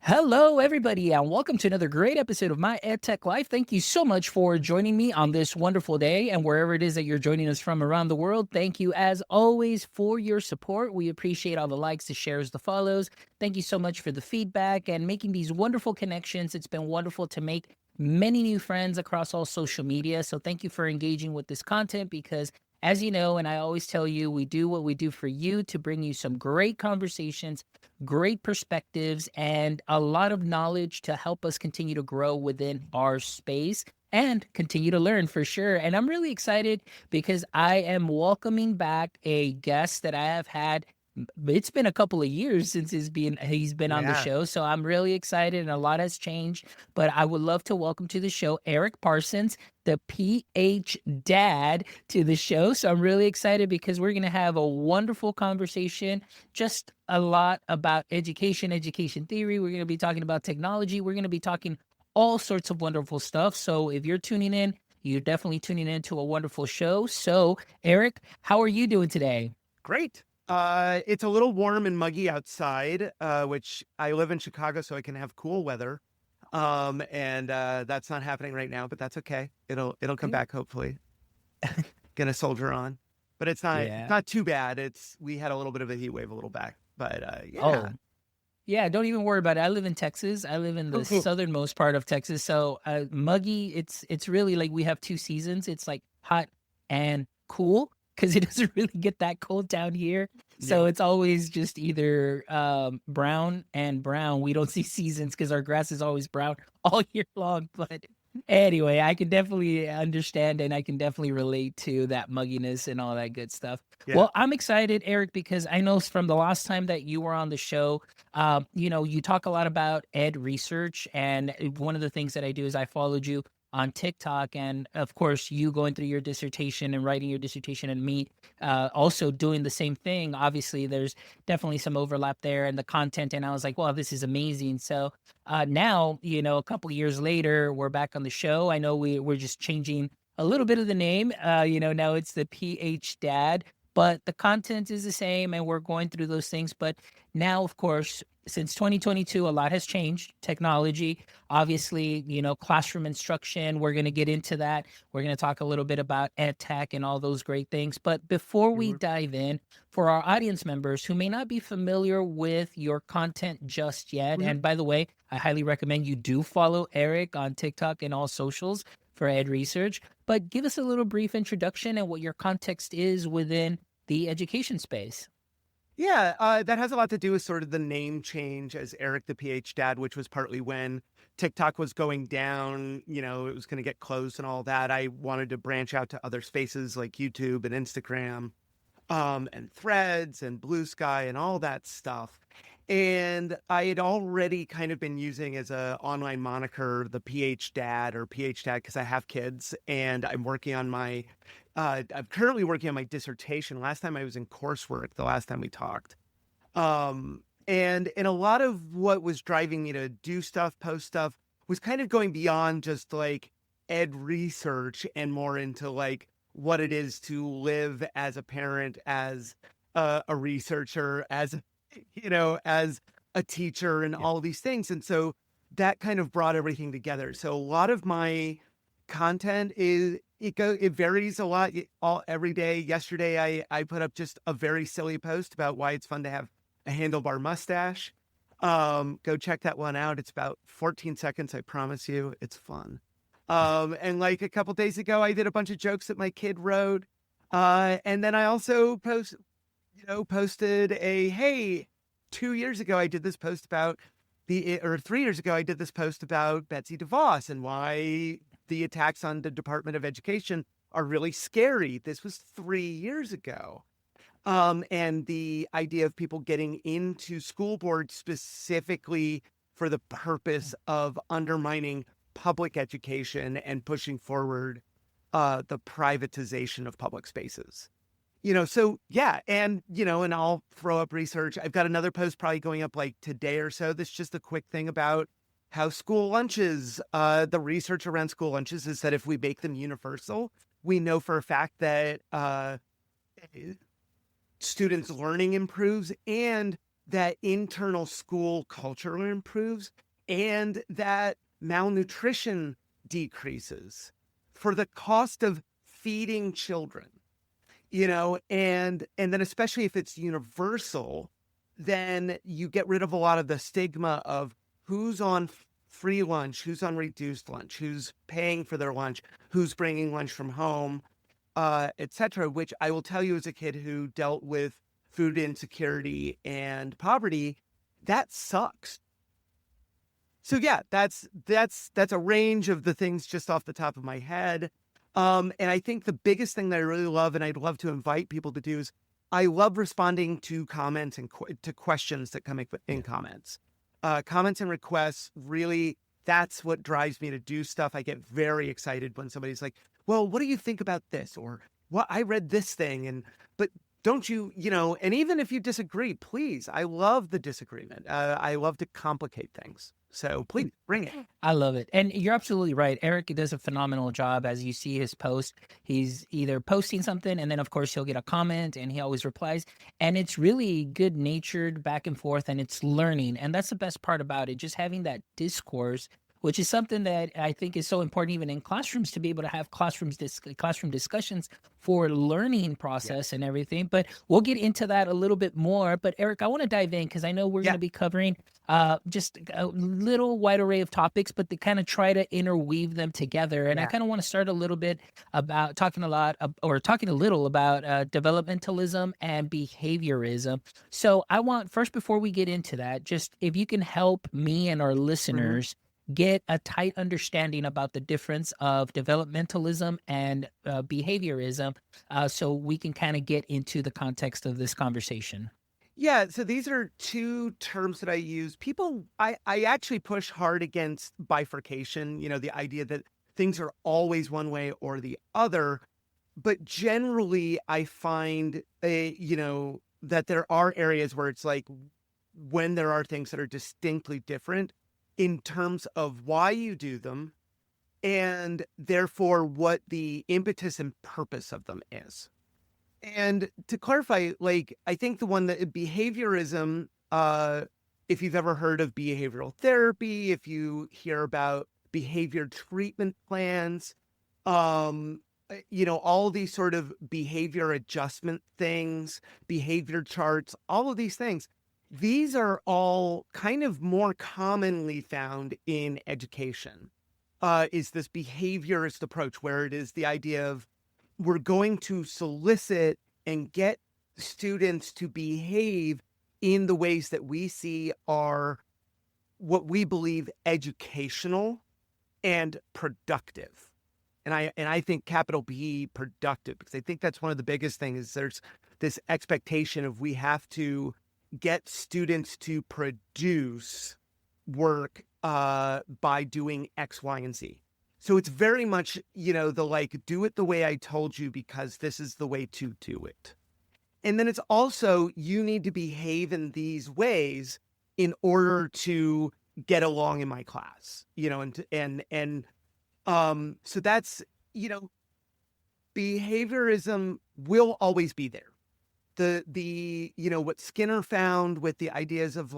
Hello, everybody, and welcome to another great episode of My EdTech Life. Thank you so much for joining me on this wonderful day, and wherever it is that you're joining us from around the world, thank you as always for your support. We appreciate all the likes, the shares, the follows. Thank you so much for the feedback and making these wonderful connections. It's been wonderful to make many new friends across all social media. So thank you for engaging with this content because as you know, and I always tell you, we do what we do for you to bring you some great conversations, great perspectives, and a lot of knowledge to help us continue to grow within our space and continue to learn for sure. And I'm really excited because I am welcoming back a guest that I have had. It's been a couple of years since he's been on the Yeah. show, so I'm really excited and a lot has changed. But I would love to welcome to the show Erik Parsons, the PhDad, to the show. So I'm really excited because we're going to have a wonderful conversation, just a lot about education, education theory. We're going to be talking about technology. We're going to be talking all sorts of wonderful stuff. So if you're tuning in, you're definitely tuning in to a wonderful show. So, Erik, how are you doing today? Great. It's a little warm and muggy outside, which I live in Chicago, so I can have cool weather. And that's not happening right now, but that's okay. It'll come back hopefully. Gonna soldier on. But it's Yeah. not too bad. We had a little bit of a heat wave a little back. But Oh, yeah. yeah, don't even worry about it. I live in Texas. I live in the southernmost part of Texas. So, muggy, it's really like we have two seasons. It's like hot and cool because it doesn't really get that cold down here. So Yeah. it's always just either brown and brown. We don't see seasons because our grass is always brown all year long. But anyway, I can definitely understand and I can definitely relate to that mugginess and all that good stuff. Yeah. Well, I'm excited, Erik, because I know from the last time that you were on the show, you talk a lot about ed research. And one of the things that I do is I followed you on TikTok. And of course, you going through your dissertation and writing your dissertation and me also doing the same thing. Obviously, there's definitely some overlap there in the content. And I was like, well, this is amazing. So now, a couple of years later, we're back on the show. I know we're just changing a little bit of the name. Now it's the PH Dad, but the content is the same and we're going through those things. But now, of course, since 2022, a lot has changed. Technology, obviously, classroom instruction. We're going to get into that. We're going to talk a little bit about EdTech and all those great things. But before we Sure. dive in, for our audience members who may not be familiar with your content just yet, Mhm. and by the way, I highly recommend you do follow Erik on TikTok and all socials for ed research. But give us a little brief introduction and what your context is within the education space. Yeah, that has a lot to do with sort of the name change as Eric the PH Dad, which was partly when TikTok was going down, it was going to get closed and all that. I wanted to branch out to other spaces like YouTube and Instagram, and Threads and Blue Sky and all that stuff. And I had already kind of been using as a online moniker the PH Dad or PH Dad because I have kids and I'm currently working on my dissertation. Last time I was in coursework, the last time we talked. And a lot of what was driving me to do stuff, post stuff, was kind of going beyond just like ed research and more into like what it is to live as a parent, as a researcher, as a teacher, and Yeah. all these things. And so that kind of brought everything together. So a lot of my content it varies a lot all every day. Yesterday I put up just a very silly post about why it's fun to have a handlebar mustache. Go check that one out. It's about 14 seconds. I promise you it's fun. And like a couple days ago, I did a bunch of jokes that my kid wrote. And then I also posted hey, 2 years ago, I did this post about or 3 years ago, I did this post about Betsy DeVos and why the attacks on the Department of Education are really scary. This was 3 years ago. And the idea of people getting into school boards specifically for the purpose of undermining public education and pushing forward the privatization of public spaces. So yeah, and I'll throw up research. I've got another post probably going up like today or so. That's just a quick thing about how school lunches, the research around school lunches is that if we make them universal, we know for a fact that students' learning improves and that internal school culture improves and that malnutrition decreases for the cost of feeding children, and then especially if it's universal, then you get rid of a lot of the stigma of who's on free lunch, who's on reduced lunch, who's paying for their lunch, who's bringing lunch from home, etc. Which I will tell you, as a kid who dealt with food insecurity and poverty, that sucks. So yeah, that's a range of the things just off the top of my head. And I think the biggest thing that I really love, and I'd love to invite people to do, is I love responding to comments and to questions that come in comments. Comments and requests, really, that's what drives me to do stuff. I get very excited when somebody's like, well, what do you think about this? Or, well, I read this thing, but don't you, and even if you disagree, please, I love the disagreement. I love to complicate things. So please bring it. I love it. And you're absolutely right. Eric does a phenomenal job. As you see his post, he's either posting something and then of course he'll get a comment and he always replies. And it's really good natured back and forth and it's learning. And that's the best part about it. Just having that discourse, which is something that I think is so important even in classrooms, to be able to have classroom discussions for learning process and everything. But we'll get into that a little bit more. But Eric, I want to dive in because I know we're going to be covering just a little wide array of topics, but to kind of try to interweave them together. And I kind of want to start a little bit about talking a little about developmentalism and behaviorism. So I want first, before we get into that, just if you can help me and our listeners get a tight understanding about the difference of developmentalism and behaviorism, so we can kind of get into the context of this conversation. Yeah, so these are two terms that I use. I actually push hard against bifurcation, the idea that things are always one way or the other. But generally, I find, that there are areas where it's like when there are things that are distinctly different in terms of why you do them and therefore what the impetus and purpose of them is. And to clarify, I think the one that behaviorism, if you've ever heard of behavioral therapy, if you hear about behavior treatment plans, all these sort of behavior adjustment things, behavior charts, all of these things, these are all kind of more commonly found in education, is this behaviorist approach where it is the idea of we're going to solicit and get students to behave in the ways that we see are what we believe educational and productive. And I think capital B, productive, because I think that's one of the biggest things is there's this expectation of we have to get students to produce work by doing X, Y, and Z. So it's very much, the do it the way I told you because this is the way to do it. And then it's also, you need to behave in these ways in order to get along in my class, so that's, behaviorism will always be there. What Skinner found with the ideas of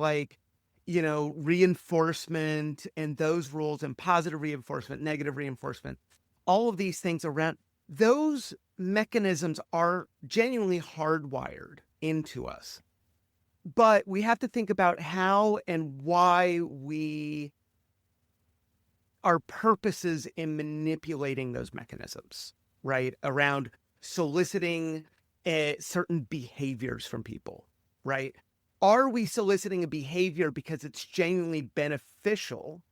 reinforcement and those rules and positive reinforcement, negative reinforcement, all of these things around those mechanisms are genuinely hardwired into us. But we have to think about how and why our purposes in manipulating those mechanisms, right? Around soliciting certain behaviors from people, right? Are we soliciting a behavior because it's genuinely beneficial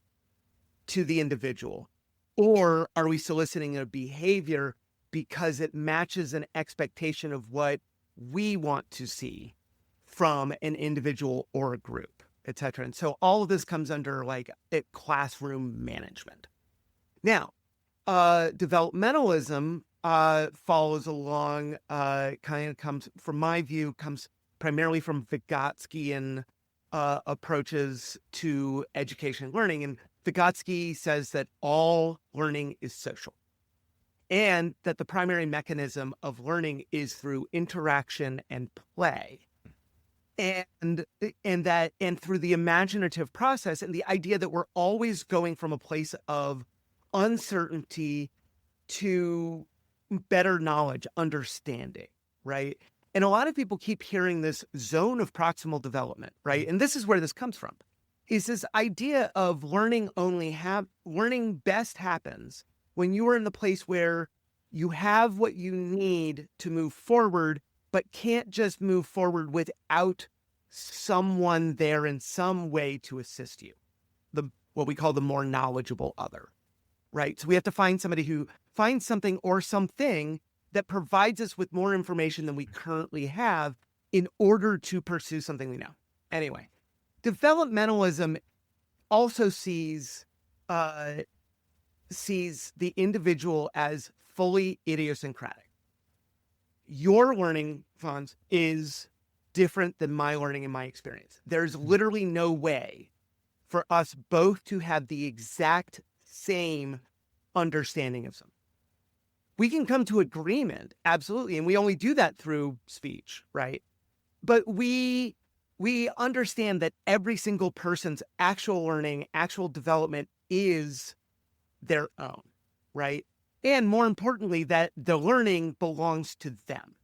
to the individual? Or are we soliciting a behavior because it matches an expectation of what we want to see from an individual or a group, et cetera? And so all of this comes under classroom management. Now, developmentalism follows along, comes, from my view, comes primarily from Vygotskian approaches to education and learning. And Vygotsky says that all learning is social and that the primary mechanism of learning is through interaction and play. and and through the imaginative process and the idea that we're always going from a place of uncertainty to better knowledge, understanding, right? And a lot of people keep hearing this zone of proximal development, right? And this is where this comes from. Is this idea of learning best happens when you are in the place where you have what you need to move forward, but can't just move forward without someone there in some way to assist you. What we call the more knowledgeable other, right? So we have to find somebody who finds something or something that provides us with more information than we currently have in order to pursue something we know. Anyway, developmentalism also sees the individual as fully idiosyncratic. Your learning, Fonz, is different than my learning and my experience. There's literally no way for us both to have the exact same understanding of something. We can come to agreement, absolutely, and we only do that through speech, right? But we understand that every single person's actual learning, actual development is their own, right? And more importantly, that the learning belongs to them,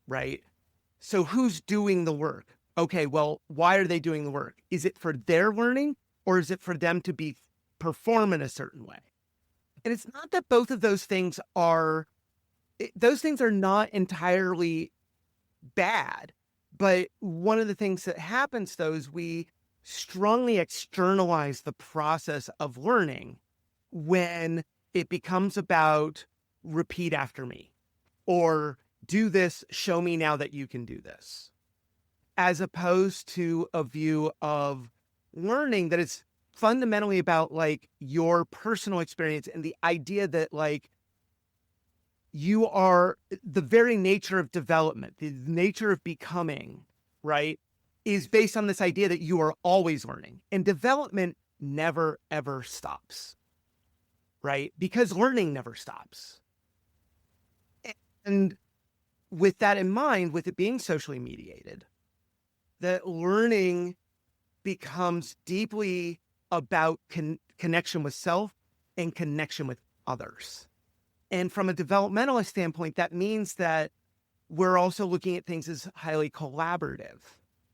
right? So who's doing the work? Okay, well, why are they doing the work? Is it for their learning or is it for them to perform in a certain way? And it's not that both of those things are not entirely bad, but one of the things that happens though is we strongly externalize the process of learning when it becomes about repeat after me or do this, show me now that you can do this, as opposed to a view of learning that is fundamentally about like your personal experience and the idea that like you are the very nature of development, the nature of becoming, right, is based on this idea that you are always learning and development never ever stops, right? Because learning never stops. And with that in mind, with it being socially mediated, that learning becomes deeply about connection with self and connection with others. And from a developmentalist standpoint, that means that we're also looking at things as highly collaborative,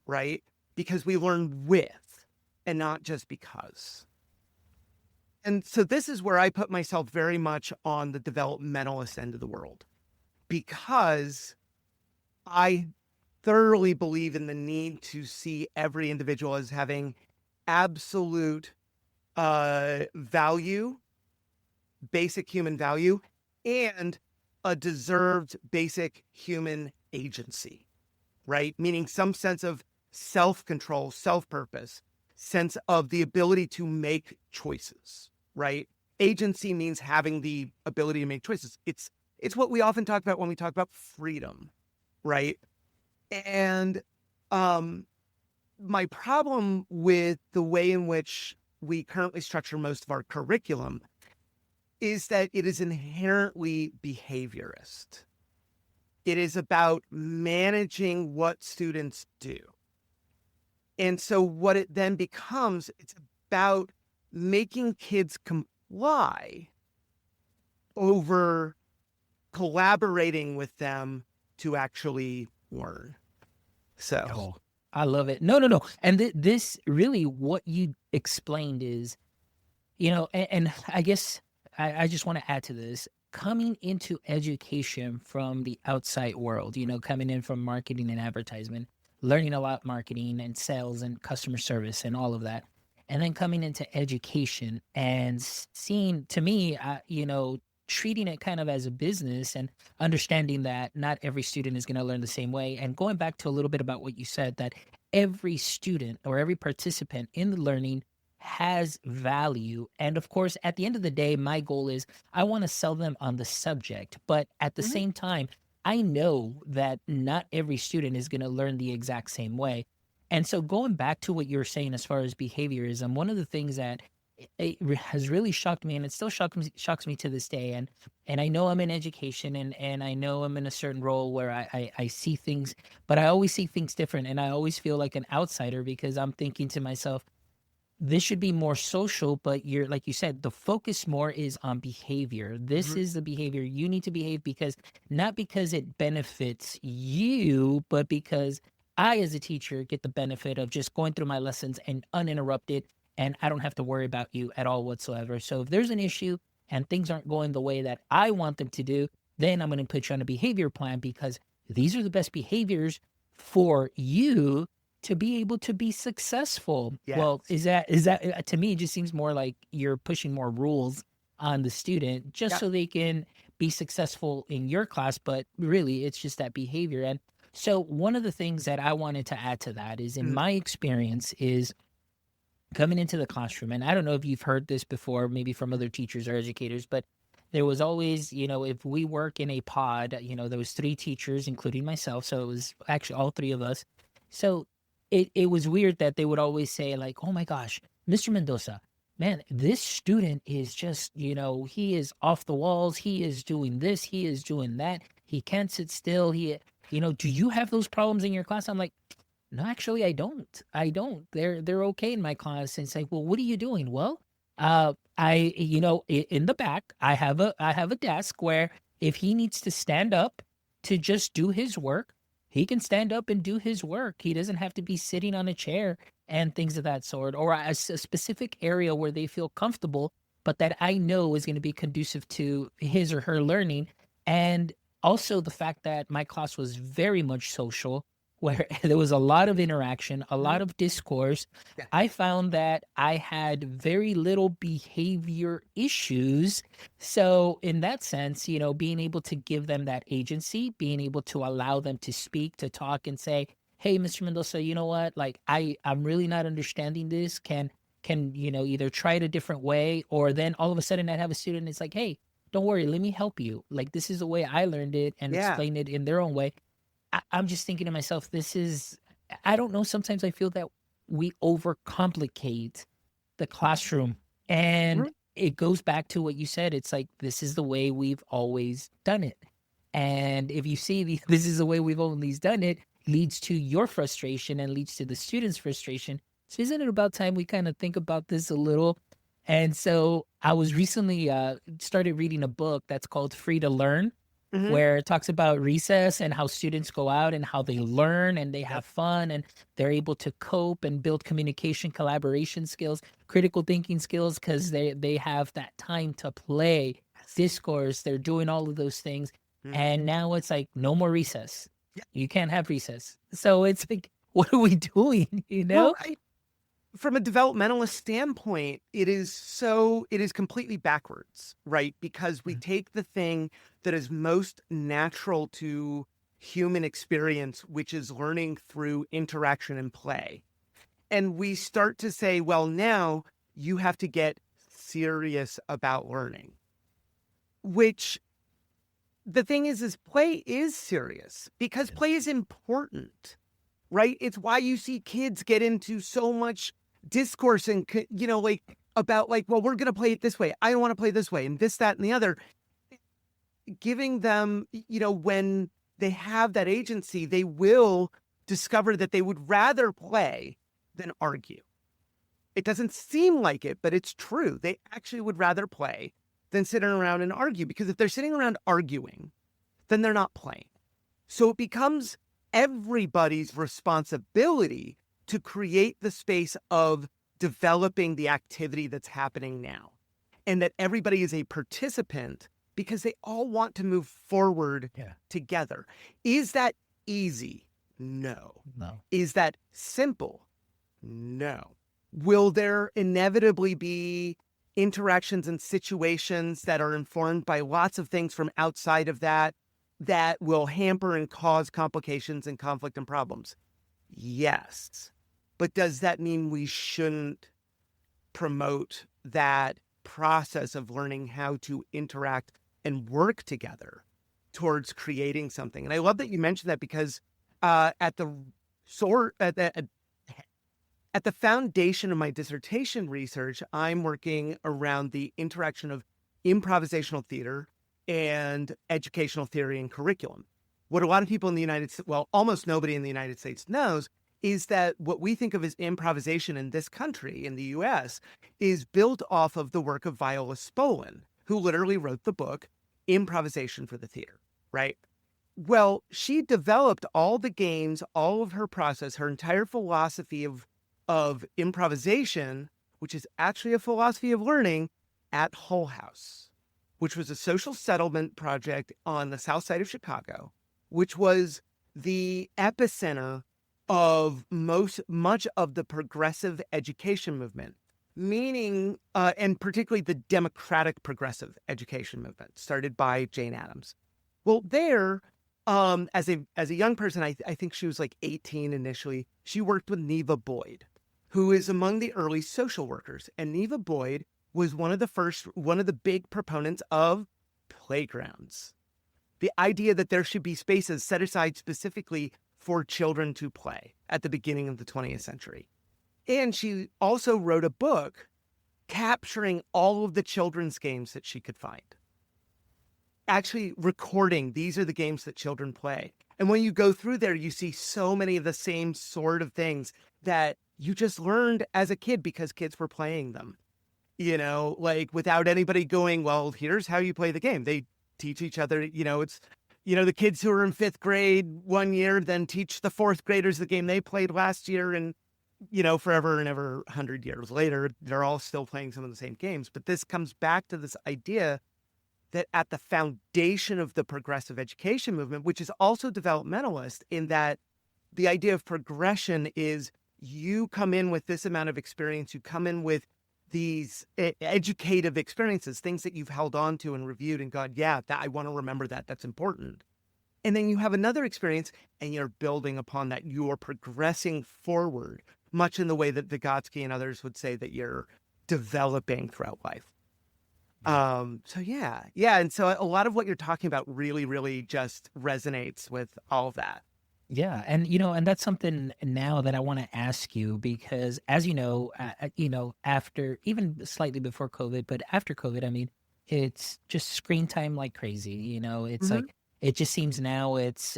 right? Because we learn with and not just because. And so this is where I put myself very much on the developmentalist end of the world, because I thoroughly believe in the need to see every individual as having absolute value, basic human value, and a deserved basic human agency, right? Meaning some sense of self-control, self-purpose, sense of the ability to make choices, right? Agency means having the ability to make choices. It's what we often talk about when we talk about freedom, right? And my problem with the way in which we currently structure most of our curriculum is that it is inherently behaviorist. It is about managing what students do. And so what it then becomes, it's about making kids comply over collaborating with them to actually learn. So Oh, I love it. No, no, no. And this really, what you explained is, and I guess I just want to add to this. Coming into education from the outside world, coming in from marketing and advertisement, learning about marketing and sales and customer service and all of that. And then coming into education and seeing, to me, treating it kind of as a business and understanding that not every student is going to learn the same way. And going back to a little bit about what you said, that every student or every participant in the learning has value. And of course, at the end of the day, my goal is I want to sell them on the subject. But at the Mhm. same time, I know that not every student is going to learn the exact same way. And so going back to what you were saying as far as behaviorism, one of the things that has really shocked me, and it still shocks me to this day. And I know I'm in education, and I know I'm in a certain role where I see things, but I always see things different, and I always feel like an outsider because I'm thinking to myself, this should be more social, but you're like you said, the focus more is on behavior. This Mhm. is the behavior you need to behave because not because it benefits you, but because I, as a teacher, get the benefit of just going through my lessons and uninterrupted, and I don't have to worry about you at all whatsoever. So if there's an issue and things aren't going the way that I want them to do, then I'm going to put you on a behavior plan because these are the best behaviors for you to be able to be successful. Well, Yes. is that to me, it just seems more like you're pushing more rules on the student just Yeah. so they can be successful in your class, but really it's just that behavior. And so one of the things that I wanted to add to that is in Mhm. my experience is coming into the classroom, and I don't know if you've heard this before, maybe from other teachers or educators, but there was always, if we work in a pod, there was three teachers, including myself. So it was actually all three of us. So it was weird that they would always say, like, oh my gosh, Mr. Mendoza, man, this student is just, he is off the walls. He is doing this. He is doing that. He can't sit still. Do you have those problems in your class? I'm like, no, actually, I don't. I don't. They're okay in my class. And it's like, well, what are you doing? Well, in the back, I have a desk where if he needs to stand up to just do his work, he can stand up and do his work. He doesn't have to be sitting on a chair and things of that sort, or a specific area where they feel comfortable, but that I know is going to be conducive to his or her learning. And also the fact that my class was very much social where there was a lot of interaction, a lot Mhm. of discourse. Yeah. I found that I had very little behavior issues. So, in that sense, being able to give them that agency, being able to allow them to speak, to talk and say, "Hey, Mr. Mendoza, you know what? Like I'm really not understanding this. Can either try it a different way, or then all of a sudden I'd have a student, it's like, "Hey, don't worry, let me help you. Like this is the way I learned it," and Yeah. explain it in their own way. I'm just thinking to myself, I don't know. Sometimes I feel that we overcomplicate the classroom. And Mhm. it goes back to what you said. It's like, this is the way we've always done it. And if you see this is the way we've always done it, leads to your frustration and leads to the students' frustration. So isn't it about time we kind of think about this a little? And so I was recently started reading a book that's called Free to Learn, Mhm. where it talks about recess and how students go out and how they learn and they Yep. have fun and they're able to cope and build communication, collaboration skills, critical thinking skills because they have that time to play, Yes. discourse, they're doing all of those things. Mhm. And now it's like no more recess. Yeah. You can't have recess. So it's like, what are we doing? Well, from a developmentalist standpoint, it is completely backwards, right? Because we Mm. take the thing that is most natural to human experience, which is learning through interaction and play. And we start to say, well, now you have to get serious about learning, which the thing is play is serious because play is important, right? It's why you see kids get into so much discourse and, like about like, well, we're going to play it this way. I don't want to play this way and this, that, and the other. Giving them, when they have that agency, they will discover that they would rather play than argue. It doesn't seem like it, but it's true. They actually would rather play than sitting around and argue because if they're sitting around arguing, then they're not playing. So it becomes everybody's responsibility to create the space of developing the activity that's happening now and that everybody is a participant because they all want to move forward Yeah. together. Is that easy? No. No. Is that simple? No. Will there inevitably be interactions and situations that are informed by lots of things from outside of that that will hamper and cause complications and conflict and problems? Yes. But does that mean we shouldn't promote that process of learning how to interact and work together towards creating something? And I love that you mentioned that because at the sort at at the foundation of my dissertation research, I'm working around the interaction of improvisational theater and educational theory and curriculum. What a lot of people in the United States, well, almost nobody in the United States knows, is that what we think of as improvisation in this country, in the US, is built off of the work of Viola Spolin, who literally wrote the book Improvisation for the Theater, right? Well, she developed all the games, all of her process, her entire philosophy of improvisation, which is actually a philosophy of learning, at Hull House, which was a social settlement project on the south side of Chicago, which was the epicenter of much of the progressive education movement, meaning, and particularly the democratic progressive education movement started by Jane Addams. Well, there, as a young person, I think she was like 18 initially. She worked with Neva Boyd, who is among the early social workers, and Neva Boyd was one of the big proponents of playgrounds. The idea that there should be spaces set aside specifically for children to play at the beginning of the 20th century. And she also wrote a book capturing all of the children's games that she could find. Actually recording, these are the games that children play. And when you go through there, you see so many of the same sort of things that you just learned as a kid because kids were playing them. You know, like without anybody going, well, here's how you play the game. They teach each other, it's, the kids who are in 5th grade one year then teach the 4th graders the game they played last year. And, forever and ever, 100 years later, they're all still playing some of the same games. But this comes back to this idea that at the foundation of the progressive education movement, which is also developmentalist, in that the idea of progression is you come in with this amount of experience, you come in with these educative experiences, things that you've held on to and reviewed and gone, yeah, I want to remember that. That's important. And then you have another experience and you're building upon that. You're progressing forward, much in the way that Vygotsky and others would say that you're developing throughout life. So yeah. And so a lot of what you're talking about really, really just resonates with all of that. Yeah, and that's something now that I want to ask you because, as after even slightly before COVID, but after COVID, I mean, it's just screen time like crazy. It's Mm-hmm. like it just seems now it's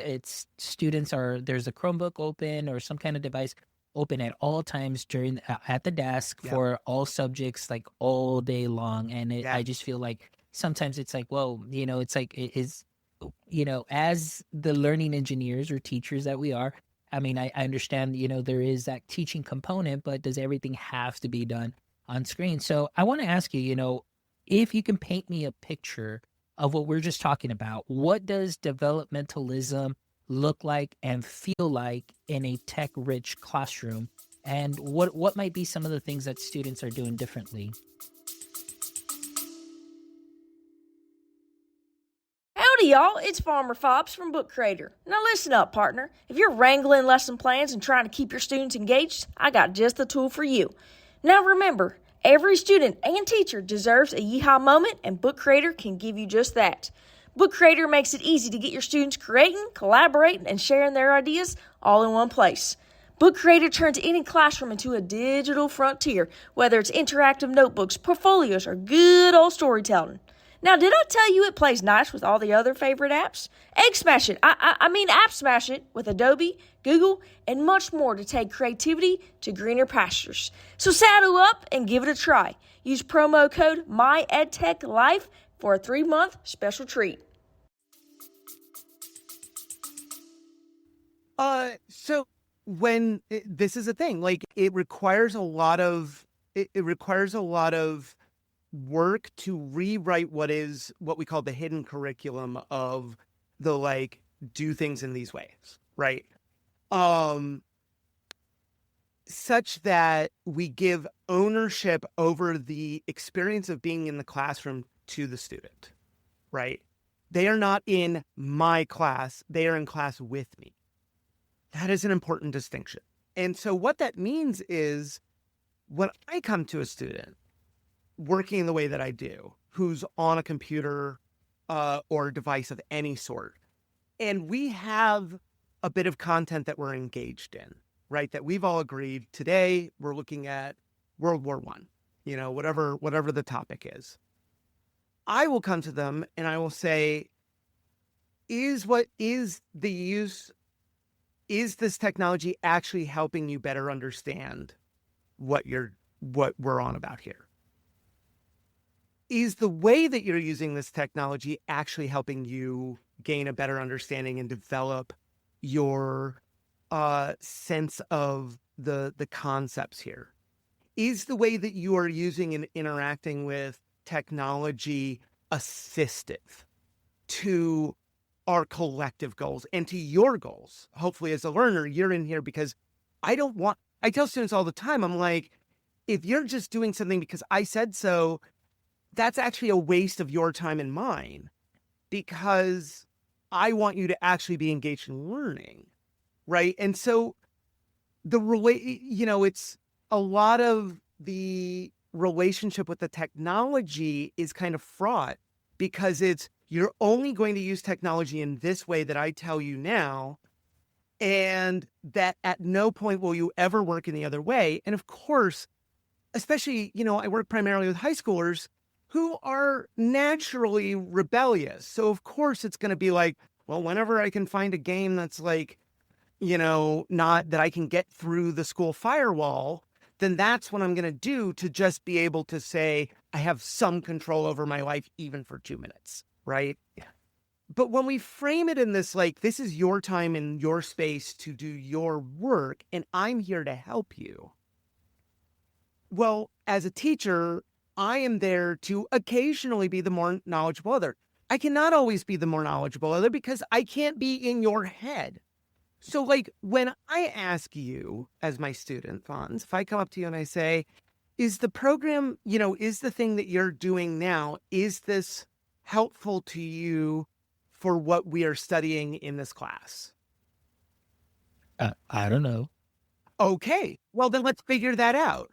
students there's a Chromebook open or some kind of device open at all times during at the desk Yep. for all subjects like all day long, and Yeah. I just feel like sometimes it's like, whoa, it's like it is as the learning engineers or teachers that we are, I mean, I understand, there is that teaching component, but does everything have to be done on screen? So I want to ask you, if you can paint me a picture of what we're just talking about, what does developmentalism look like and feel like in a tech-rich classroom? And what might be some of the things that students are doing differently? Howdy, y'all. It's Farmer Fobbs from Book Creator. Now listen up, partner. If you're wrangling lesson plans and trying to keep your students engaged, I got just the tool for you. Now remember, every student and teacher deserves a yeehaw moment, and Book Creator can give you just that. Book Creator makes it easy to get your students creating, collaborating, and sharing their ideas all in one place. Book Creator turns any classroom into a digital frontier, whether it's interactive notebooks, portfolios, or good old storytelling. Now, did I tell you it plays nice with all the other favorite apps? Egg Smash It, I mean App Smash It with Adobe, Google, and much more to take creativity to greener pastures. So saddle up and give it a try. Use promo code MyEdTechLife for a 3-month special treat. So when this is a thing, like it requires a lot of work to rewrite what we call the hidden curriculum of the like do things in these ways, right? Such that we give ownership over the experience of being in the classroom to the student, right? They are not in my class, they are in class with me. That is an important distinction. And so what that means is when I come to a student working the way that I do, who's on a computer or device of any sort, and we have a bit of content that we're engaged in, right? That we've all agreed today we're looking at World War I, whatever the topic is. I will come to them and I will say, is this technology actually helping you better understand what we're on about here? Is the way that you're using this technology actually helping you gain a better understanding and develop your sense of the concepts here? Is the way that you are using and interacting with technology assistive to our collective goals and to your goals? Hopefully, as a learner, you're in here because I tell students all the time, I'm like, if you're just doing something because I said so, that's actually a waste of your time and mine, because I want you to actually be engaged in learning, right? And so it's a lot of the relationship with the technology is kind of fraught, because you're only going to use technology in this way that I tell you now, and that at no point will you ever work in the other way. And of course, especially, I work primarily with high schoolers who are naturally rebellious. So of course it's going to be like, well, whenever I can find a game that's like, not that I can get through the school firewall, then that's what I'm going to do to just be able to say I have some control over my life, even for 2 minutes, right? Yeah. But when we frame it in this, like, this is your time and your space to do your work, and I'm here to help you. Well, as a teacher, I am there to occasionally be the more knowledgeable other. I cannot always be the more knowledgeable other because I can't be in your head. So like when I ask you as my student, Fonz, if I come up to you and I say, is the program, is the thing that you're doing now, is this helpful to you for what we are studying in this class? I don't know. Okay, well then let's figure that out.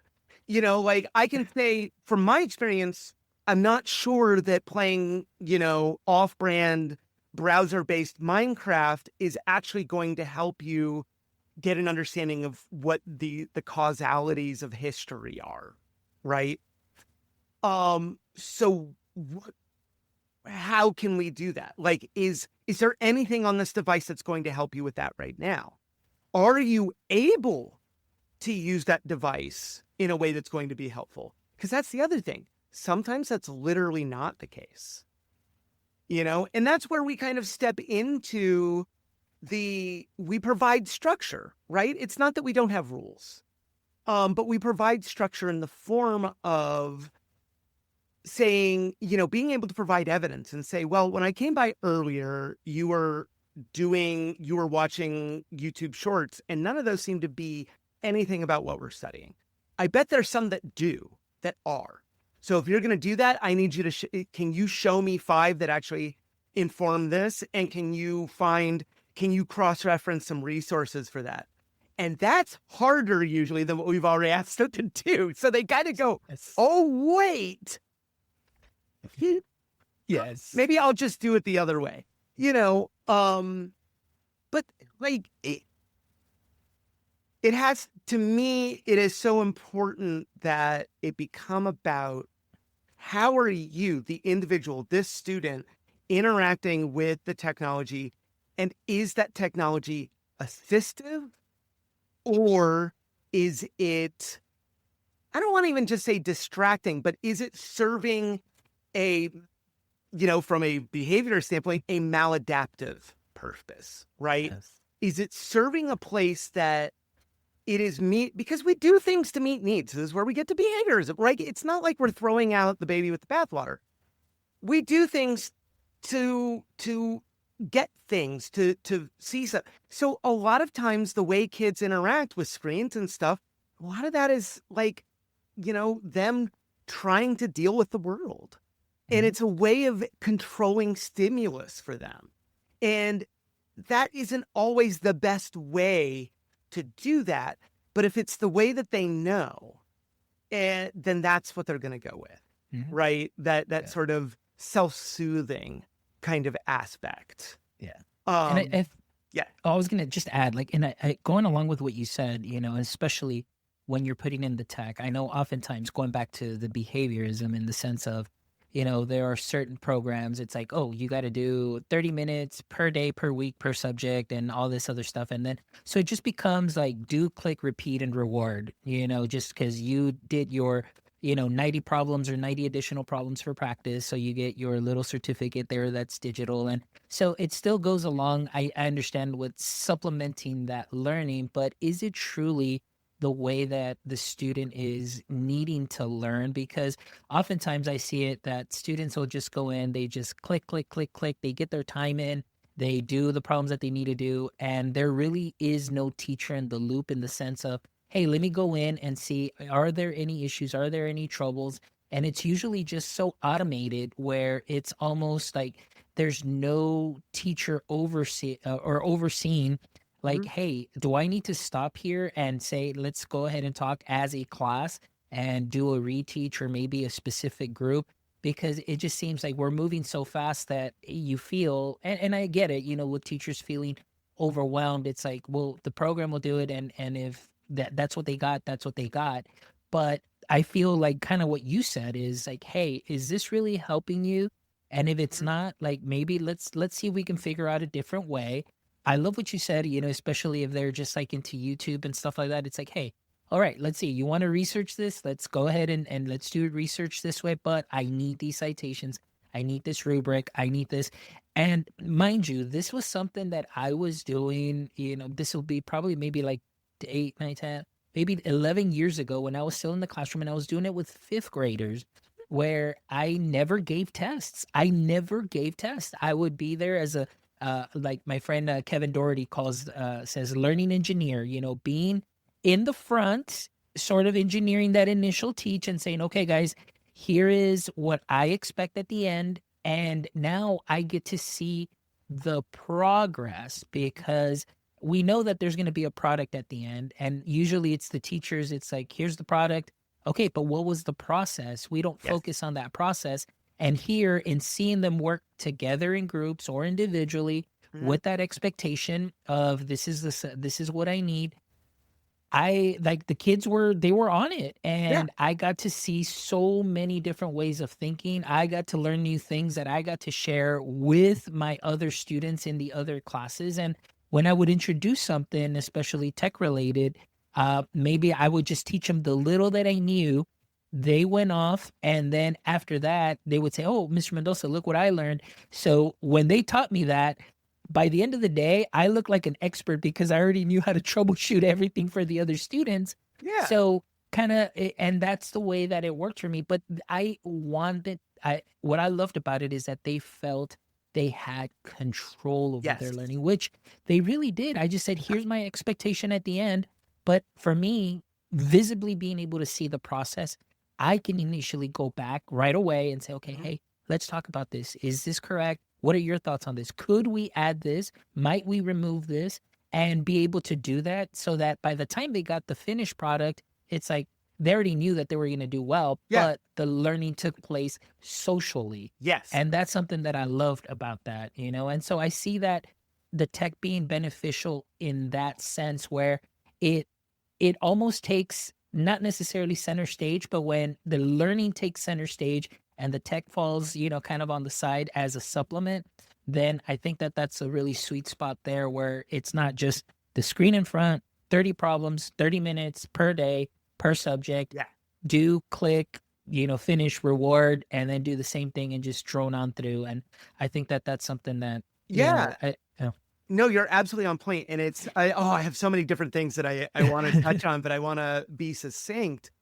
Like I can say from my experience, I'm not sure that playing, off-brand browser-based Minecraft is actually going to help you get an understanding of what the causalities of history are, right? So how can we do that? Like, is there anything on this device that's going to help you with that right now? Are you able to use that device in a way that's going to be helpful? Because that's the other thing. Sometimes that's literally not the case, and that's where we kind of step into we provide structure, right? It's not that we don't have rules, but we provide structure in the form of saying, being able to provide evidence and say, well, when I came by earlier, you were watching YouTube shorts, and none of those seem to be anything about what we're studying. I bet there's some that are. So if you're going to do that, I need you to, can you show me 5 that actually inform this? And can you cross-reference some resources for that? And that's harder usually than what we've already asked them to do. So they kind of go, oh, wait. Yes. Maybe I'll just do it the other way, but like it has, to me, it is so important that it become about how are you, the individual, this student, interacting with the technology, and is that technology assistive, or is it, I don't want to even just say distracting, but is it serving from a behavior standpoint, a maladaptive purpose, right? Yes. Is it serving a place that it is because we do things to meet needs. This is where we get to behaviorism, right? It's not like we're throwing out the baby with the bathwater. We do things to get things, to see stuff. So a lot of times the way kids interact with screens and stuff, a lot of that is like, them trying to deal with the world. And it's a way of controlling stimulus for them. And that isn't always the best way to do that. But if it's the way that they know, then that's what they're going to go with, right? That sort of self-soothing kind of aspect. Yeah. And Yeah. I was gonna just add, like, and going along with what you said, especially when you're putting in the tech. I know oftentimes going back to the behaviorism in the sense of, there are certain programs. It's like, oh, you got to do 30 minutes per day, per week, per subject, and all this other stuff, and then so it just becomes like do, click, repeat, and reward. Just because you did your 90 problems or 90 additional problems for practice, so you get your little certificate there that's digital, and so it still goes along. I understand with supplementing that learning, but is it truly the way that the student is needing to learn? Because oftentimes I see it that students will just go in, they just click, click, click, click, they get their time in, they do the problems that they need to do, and there really is no teacher in the loop in the sense of, hey, let me go in and see, are there any issues? Are there any troubles? And it's usually just so automated where it's almost like there's no teacher overseeing, like, Mhm. hey, do I need to stop here and say, let's go ahead and talk as a class and do a reteach or maybe a specific group? Because it just seems like we're moving so fast that you feel, and I get it, with teachers feeling overwhelmed. It's like, well, the program will do it, and if that's what they got, that's what they got. But I feel like kind of what you said is like, hey, is this really helping you? And if it's Mhm. not, like, maybe let's see if we can figure out a different way. I love what you said, especially if they're just like into YouTube and stuff like that. It's like, hey, all right, let's see. You want to research this? Let's go ahead and let's do research this way. But I need these citations. I need this rubric. I need this. And mind you, this was something that I was doing, this will be probably maybe like 8, 9, 10, maybe 11 years ago when I was still in the classroom, and I was doing it with fifth graders where I never gave tests. I never gave tests. I would be there as a like my friend Kevin Doherty says learning engineer, being in the front, sort of engineering that initial teach and saying, okay, guys, here is what I expect at the end. And now I get to see the progress because we know that there's going to be a product at the end. And usually it's the teachers. It's like, here's the product. Okay, but what was the process? We don't Yes. focus on that process. And here, in seeing them work together in groups or individually Mhm. with that expectation of this is what I need, I like the kids they were on it, Yeah. and I got to see so many different ways of thinking. I got to learn new things that I got to share with my other students in the other classes. And when I would introduce something, especially tech related, maybe I would just teach them the little that I knew. They went off, and then after that, they would say, "Oh, Mr. Mendoza, look what I learned." So when they taught me that, by the end of the day, I looked like an expert because I already knew how to troubleshoot everything for the other students. Yeah. So kind of, and that's the way that it worked for me. But what I loved about it is that they felt they had control over their Yes. learning, which they really did. I just said, here's my expectation at the end. But for me, visibly being able to see the process, I can initially go back right away and say, okay, Mhm. hey, let's talk about this. Is this correct? What are your thoughts on this? Could we add this? Might we remove this? And be able to do that so that by the time they got the finished product, it's like they already knew that they were going to do well, Yeah. but the learning took place socially. Yes. And that's something that I loved about that, And so I see that the tech being beneficial in that sense where it it almost takes not necessarily center stage, but when the learning takes center stage and the tech falls, kind of on the side as a supplement, then I think that that's a really sweet spot there where it's not just the screen in front, 30 problems, 30 minutes per day, per subject, Yeah. do, click, finish, reward, and then do the same thing and just drone on through. And I think that that's something that, Yeah. I, No, you're absolutely on point. And I have so many different things that I want to touch on, but I want to be succinct.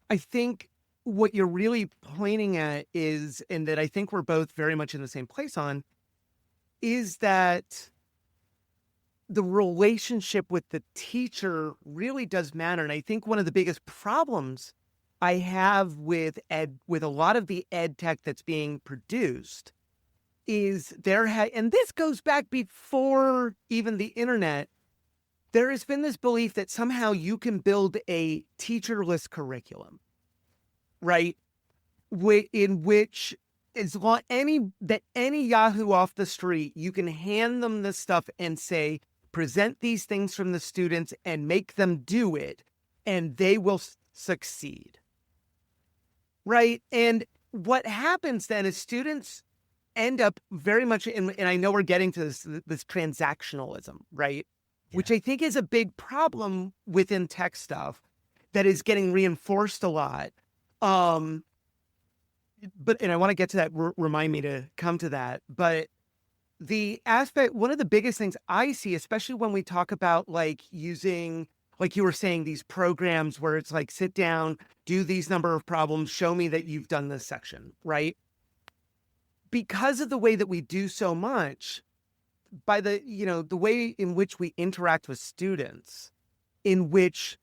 I think what you're really pointing at is, and that I think we're both very much in the same place on, is that the relationship with the teacher really does matter. And I think one of the biggest problems I have with with a lot of the ed tech that's being produced is and this goes back before even the internet. There has been this belief that somehow you can build a teacherless curriculum, right? In which any Yahoo off the street, you can hand them this stuff and say, present these things from the students and make them do it, and they will succeed. Right? And what happens then is students end up very much in, and I know we're getting to this transactionalism, right? Yeah. Which I think is a big problem within tech stuff that is getting reinforced a lot. And I want to get to that, remind me to come to that. But the aspect, one of the biggest things I see, especially when we talk about like using, like you were saying, these programs where it's like, sit down, do these number of problems, show me that you've done this section, right? Because of the way that we do so much, by the, the way in which we interact with students, in which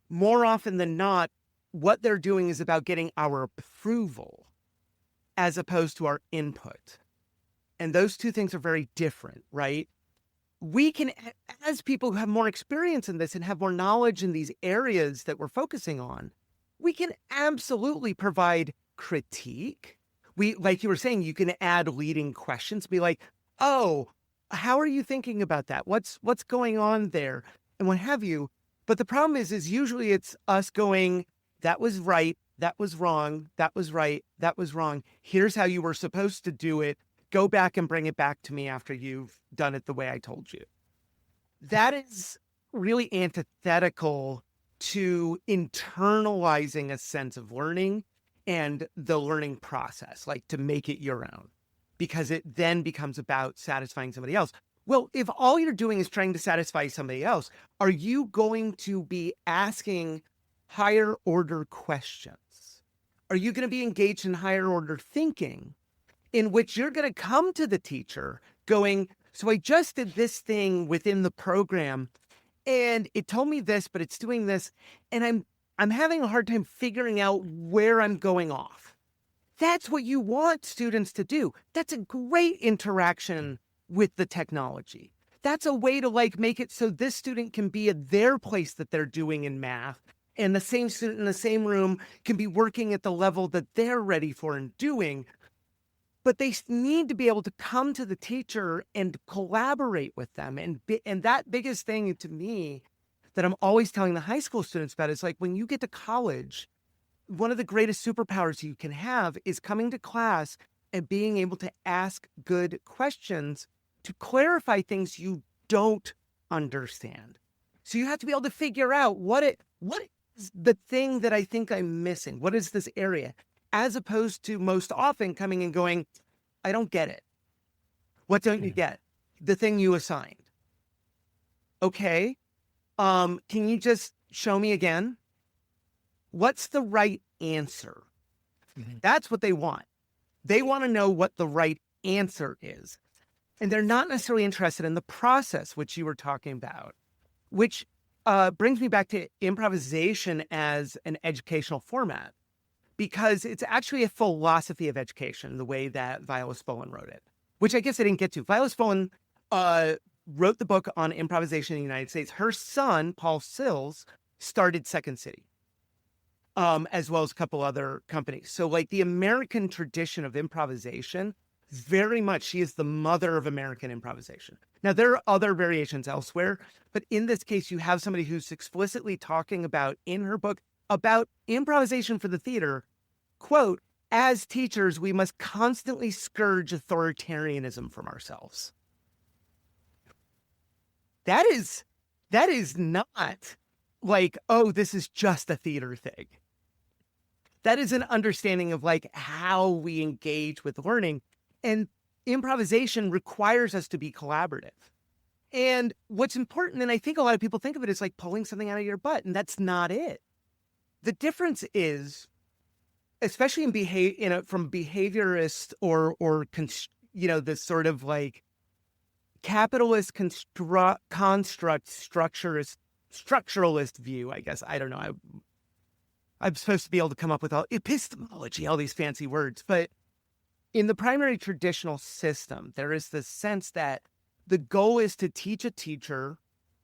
more often than not, what they're doing is about getting our approval as opposed to our input. And those two things are very different, right? We can, as people who have more experience in this and have more knowledge in these areas that we're focusing on, we can absolutely provide critique. Like you were saying, you can add leading questions, be like, oh, how are you thinking about that? What's going on there? And what have you. But the problem is usually it's us going, that was right, that was wrong, that was right, that was wrong. Here's how you were supposed to do it. Go back and bring it back to me after you've done it the way I told you. That is really antithetical to internalizing a sense of learning and the learning process, like to make it your own, because it then becomes about satisfying somebody else. Well, if all you're doing is trying to satisfy somebody else, are you going to be asking higher order questions? Are you going to be engaged in higher order thinking in which you're going to come to the teacher going, so I just did this thing within the program and it told me this, but it's doing this. And I'm having a hard time figuring out where I'm going off. That's what you want students to do. That's a great interaction with the technology. That's a way to like make it so this student can be at their place that they're doing in math, and the same student in the same room can be working at the level that they're ready for and doing. But they need to be able to come to the teacher and collaborate with them. And that biggest thing to me that I'm always telling the high school students about is like, when you get to college, one of the greatest superpowers you can have is coming to class and being able to ask good questions to clarify things you don't understand. So you have to be able to figure out what is the thing that I think I'm missing? What is this area? As opposed to most often coming and going, I don't get it. What don't you get? The thing you assigned. Okay. Can you just show me again? What's the right answer? That's what they want. They want to know what the right answer is. And they're not necessarily interested in the process, which you were talking about, which brings me back to improvisation as an educational format, because it's actually a philosophy of education, the way that Viola Spolin wrote it, which I guess I didn't get to. Viola Spolin wrote the book on improvisation in the United States. Her son, Paul Sills, started Second City, as well as a couple other companies. So like the American tradition of improvisation, very much, she is the mother of American improvisation. Now, there are other variations elsewhere, but in this case, you have somebody who's explicitly talking about, in her book, about improvisation for the theater, quote, as teachers, we must constantly scourge authoritarianism from ourselves. That is not like, oh, this is just a theater thing. That is an understanding of like how we engage with learning. And improvisation requires us to be collaborative. And what's important, and I think a lot of people think of it as like pulling something out of your butt, and that's not it. The difference is, especially from behaviorist or this sort of like capitalist structuralist view, I guess. I don't know. I'm supposed to be able to come up with all epistemology, all these fancy words, but in the primary traditional system, there is this sense that the goal is to teach a teacher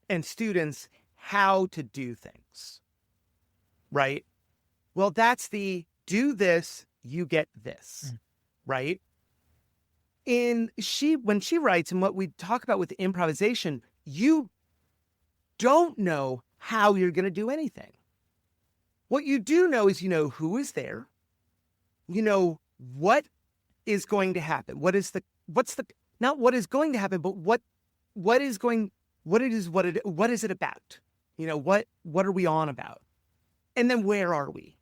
and students how to do things, right? Well, that's the do this, you get this, right? When she writes, and what we talk about with improvisation, you don't know how you're going to do anything. What you do know is you know who is there. You know what is going to happen. Not what is going to happen, but what is it about? You know, what are we on about? And then where are we?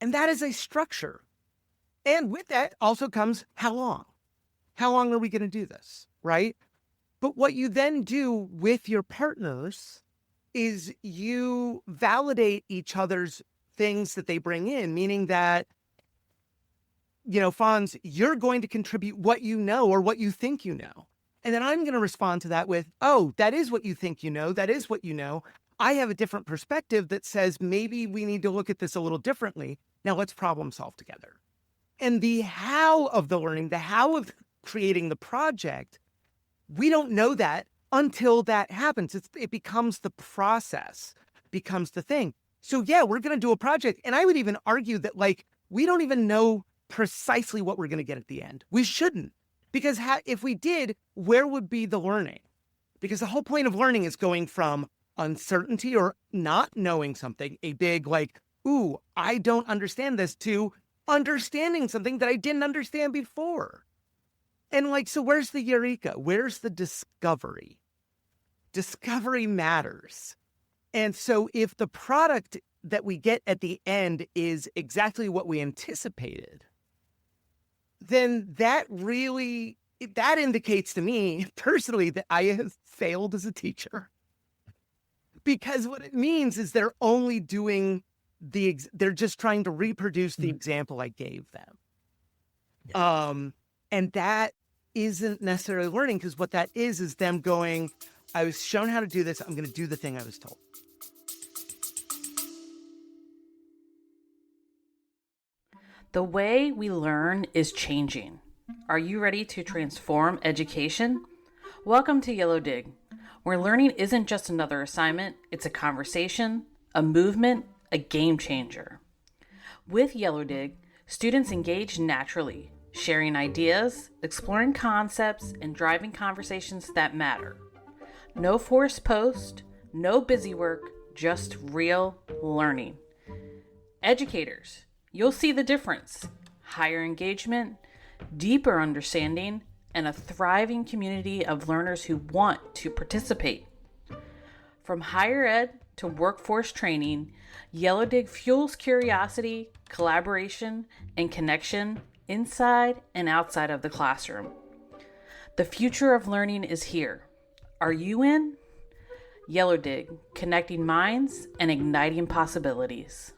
And that is a structure. And with that also comes how long? How long are we going to do this, right? But what you then do with your partners is you validate each other's things that they bring in, meaning that, you know, Fonz, you're going to contribute what you know or what you think you know. And then I'm going to respond to that with, oh, that is what you think you know. That is what you know. I have a different perspective that says maybe we need to look at this a little differently. Now let's problem solve together. And the how of the learning, the how of creating the project, we don't know that until that happens. It becomes the process, becomes the thing. So yeah, we're going to do a project. And I would even argue that like, we don't even know precisely what we're going to get at the end. We shouldn't. Because if we did, where would be the learning? Because the whole point of learning is going from uncertainty or not knowing something, a big like, ooh, I don't understand this, to understanding something that I didn't understand before. And like, so where's the eureka? Where's the discovery? Discovery matters. And so if the product that we get at the end is exactly what we anticipated, then that indicates to me personally that I have failed as a teacher. Because what it means is they're only doing they're just trying to reproduce the example I gave them. Yeah. And that isn't necessarily learning, because what that is them going, I was shown how to do this, I'm going to do the thing I was told. The way we learn is changing. Are you ready to transform education? Welcome to Yellow Dig, where learning isn't just another assignment, it's a conversation, a movement, a game changer. With Yellow Dig, students engage naturally, sharing ideas, exploring concepts, and driving conversations that matter. No forced post, no busy work, just real learning. Educators, you'll see the difference. Higher engagement, deeper understanding, and a thriving community of learners who want to participate. From higher ed to workforce training, Yellow Dig fuels curiosity, collaboration, and connection inside and outside of the classroom. The future of learning is here. Are you in? Yellow Dig, connecting minds and igniting possibilities.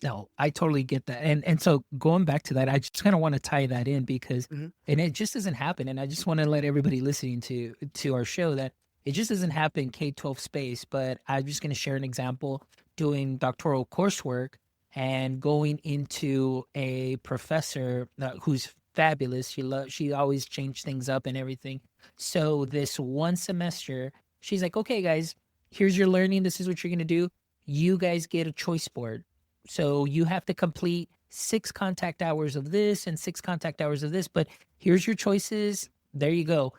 No, I totally get that. And so going back to that, I just kind of want to tie that in because, and it just doesn't happen. And I just want to let everybody listening to our show that it just doesn't happen K-12 space, but I'm just going to share an example doing doctoral coursework and going into a professor who's fabulous. She always changed things up and everything. So this one semester, she's like, okay, guys, here's your learning. This is what you're going to do. You guys get a choice board. So you have to complete 6 contact hours of this and 6 contact hours of this, but here's your choices. There you go.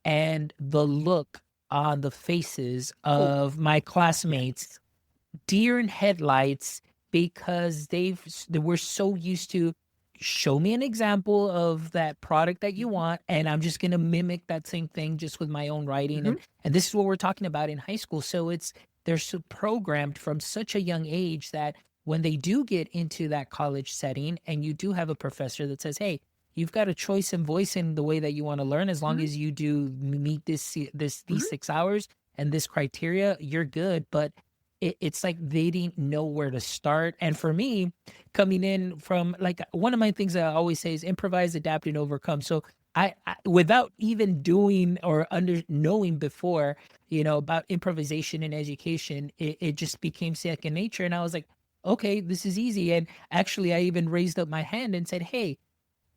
And the look on the faces of my classmates, deer in headlights, because they were so used to show me an example of that product that you want, and I'm just going to mimic that same thing just with my own writing. And this is what we're talking about in high school. So they're so programmed from such a young age that when they do get into that college setting and you do have a professor that says, hey, you've got a choice and voice in the way that you want to learn, as long as you do meet these 6 hours and this criteria, you're good. But it's like they didn't know where to start. And for me, coming in from, like, one of my things that I always say is improvise, adapt, and overcome. So I without even doing or knowing before, about improvisation in education, it just became second nature. And I was like, okay, this is easy. And actually, I even raised up my hand and said, hey,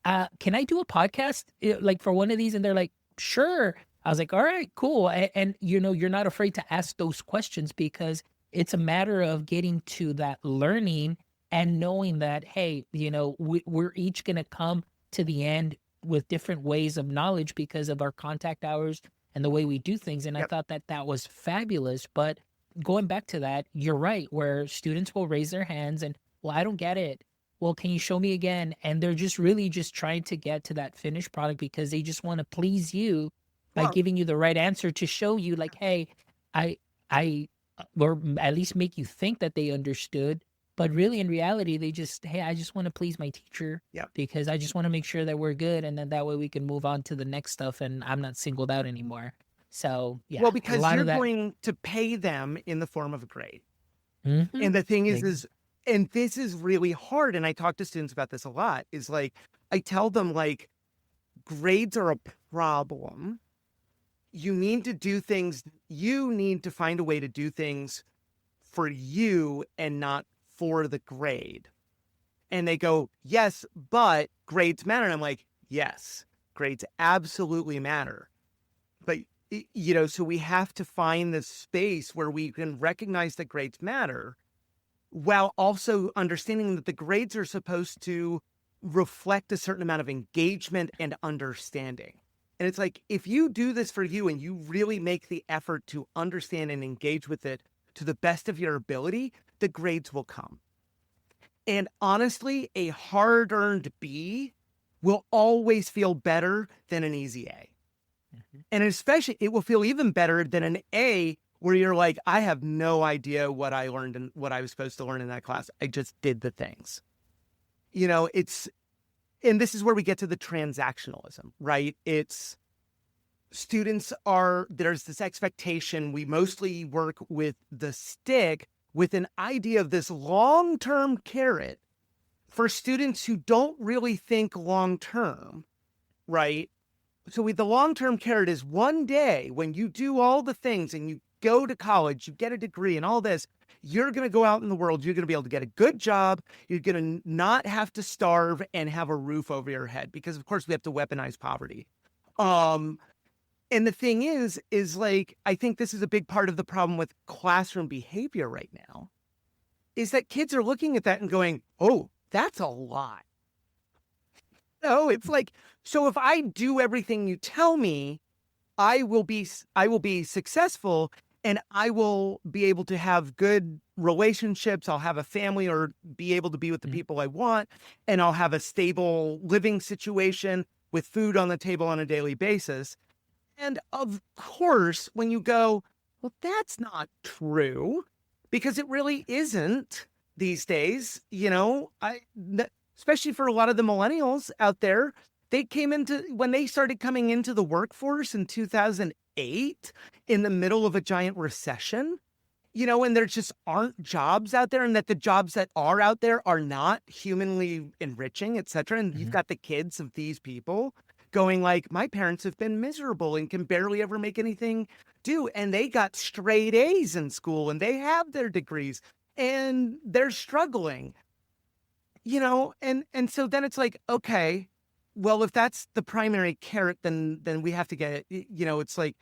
can I do a podcast like for one of these? And they're like, sure. I was like, all right, cool. And you're not afraid to ask those questions, because it's a matter of getting to that learning and knowing that, hey, we're each going to come to the end with different ways of knowledge because of our contact hours and the way we do things. And I Yep. thought that that was fabulous. But going back to that, you're right, where students will raise their hands and, well, I don't get it. Well, can you show me again? And they're just really just trying to get to that finished product because they just want to please you by Well, giving you the right answer to show you like, hey, I, I, or at least make you think that they understood. But really, in reality, they just, hey, I just want to please my teacher yeah. because I just want to make sure that we're good. And then that way we can move on to the next stuff and I'm not singled out anymore. So, yeah, Well, a because lot you're of that. going to pay them in the form of a grade. Mhm. And the thing Ex- is, and this is really hard. And I talk to students about this a lot, is like, I tell them, like, grades are a problem. You need to do things, you need to find a way to do things for you and not for the grade. And they go, yes, but grades matter. And I'm like, yes, grades absolutely matter. But, so we have to find this space where we can recognize that grades matter while also understanding that the grades are supposed to reflect a certain amount of engagement and understanding. And it's like, if you do this for you and you really make the effort to understand and engage with it to the best of your ability, the grades will come. And honestly, a hard-earned B will always feel better than an easy A. Mhm. And especially, it will feel even better than an A where you're like, I have no idea what I learned and what I was supposed to learn in that class. I just did the things. And this is where we get to the transactionalism, right? It's there's this expectation. We mostly work with the stick with an idea of this long-term carrot for students who don't really think long-term, right? So the long-term carrot is one day when you do all the things and you go to college, you get a degree and all this, you're going to go out in the world, you're going to be able to get a good job, you're going to not have to starve and have a roof over your head because of course we have to weaponize poverty. And the thing is like, I think this is a big part of the problem with classroom behavior right now, is that kids are looking at that and going, oh, that's a lot. No, it's like, so if I do everything you tell me, I will be successful and I will be able to have good relationships. I'll have a family or be able to be with the people I want, and I'll have a stable living situation with food on the table on a daily basis. And of course, when you go, well, that's not true, because it really isn't these days, especially for a lot of the millennials out there, when they started coming into the workforce in 2008 in the middle of a giant recession, and there just aren't jobs out there, and that the jobs that are out there are not humanly enriching, et cetera. And you've got the kids of these people going like, my parents have been miserable and can barely ever make anything do. And they got straight A's in school and they have their degrees and they're struggling, and so then it's like, okay, well, if that's the primary carrot, then we have to get it. It's like,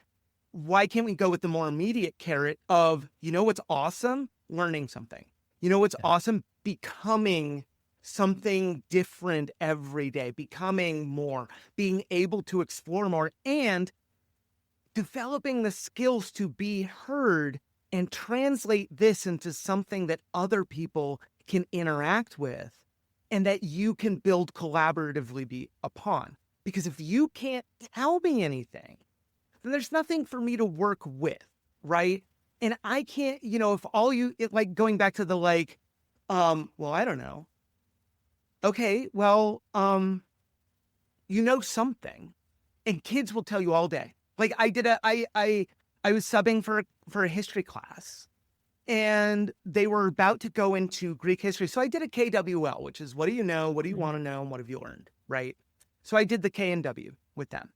why can't we go with the more immediate carrot of, what's awesome? Learning something. What's awesome? Becoming something different every day, becoming more, being able to explore more, and developing the skills to be heard and translate this into something that other people can interact with and that you can build collaboratively upon. Because if you can't tell me anything, then there's nothing for me to work with, right? And I can't, if all like going back to the well, I don't know. Okay, well, something, and kids will tell you all day. Like I was subbing for a history class, and they were about to go into Greek history. So I did a KWL, which is what do you know, what do you want to know, and what have you learned, right? So I did the K and W with them.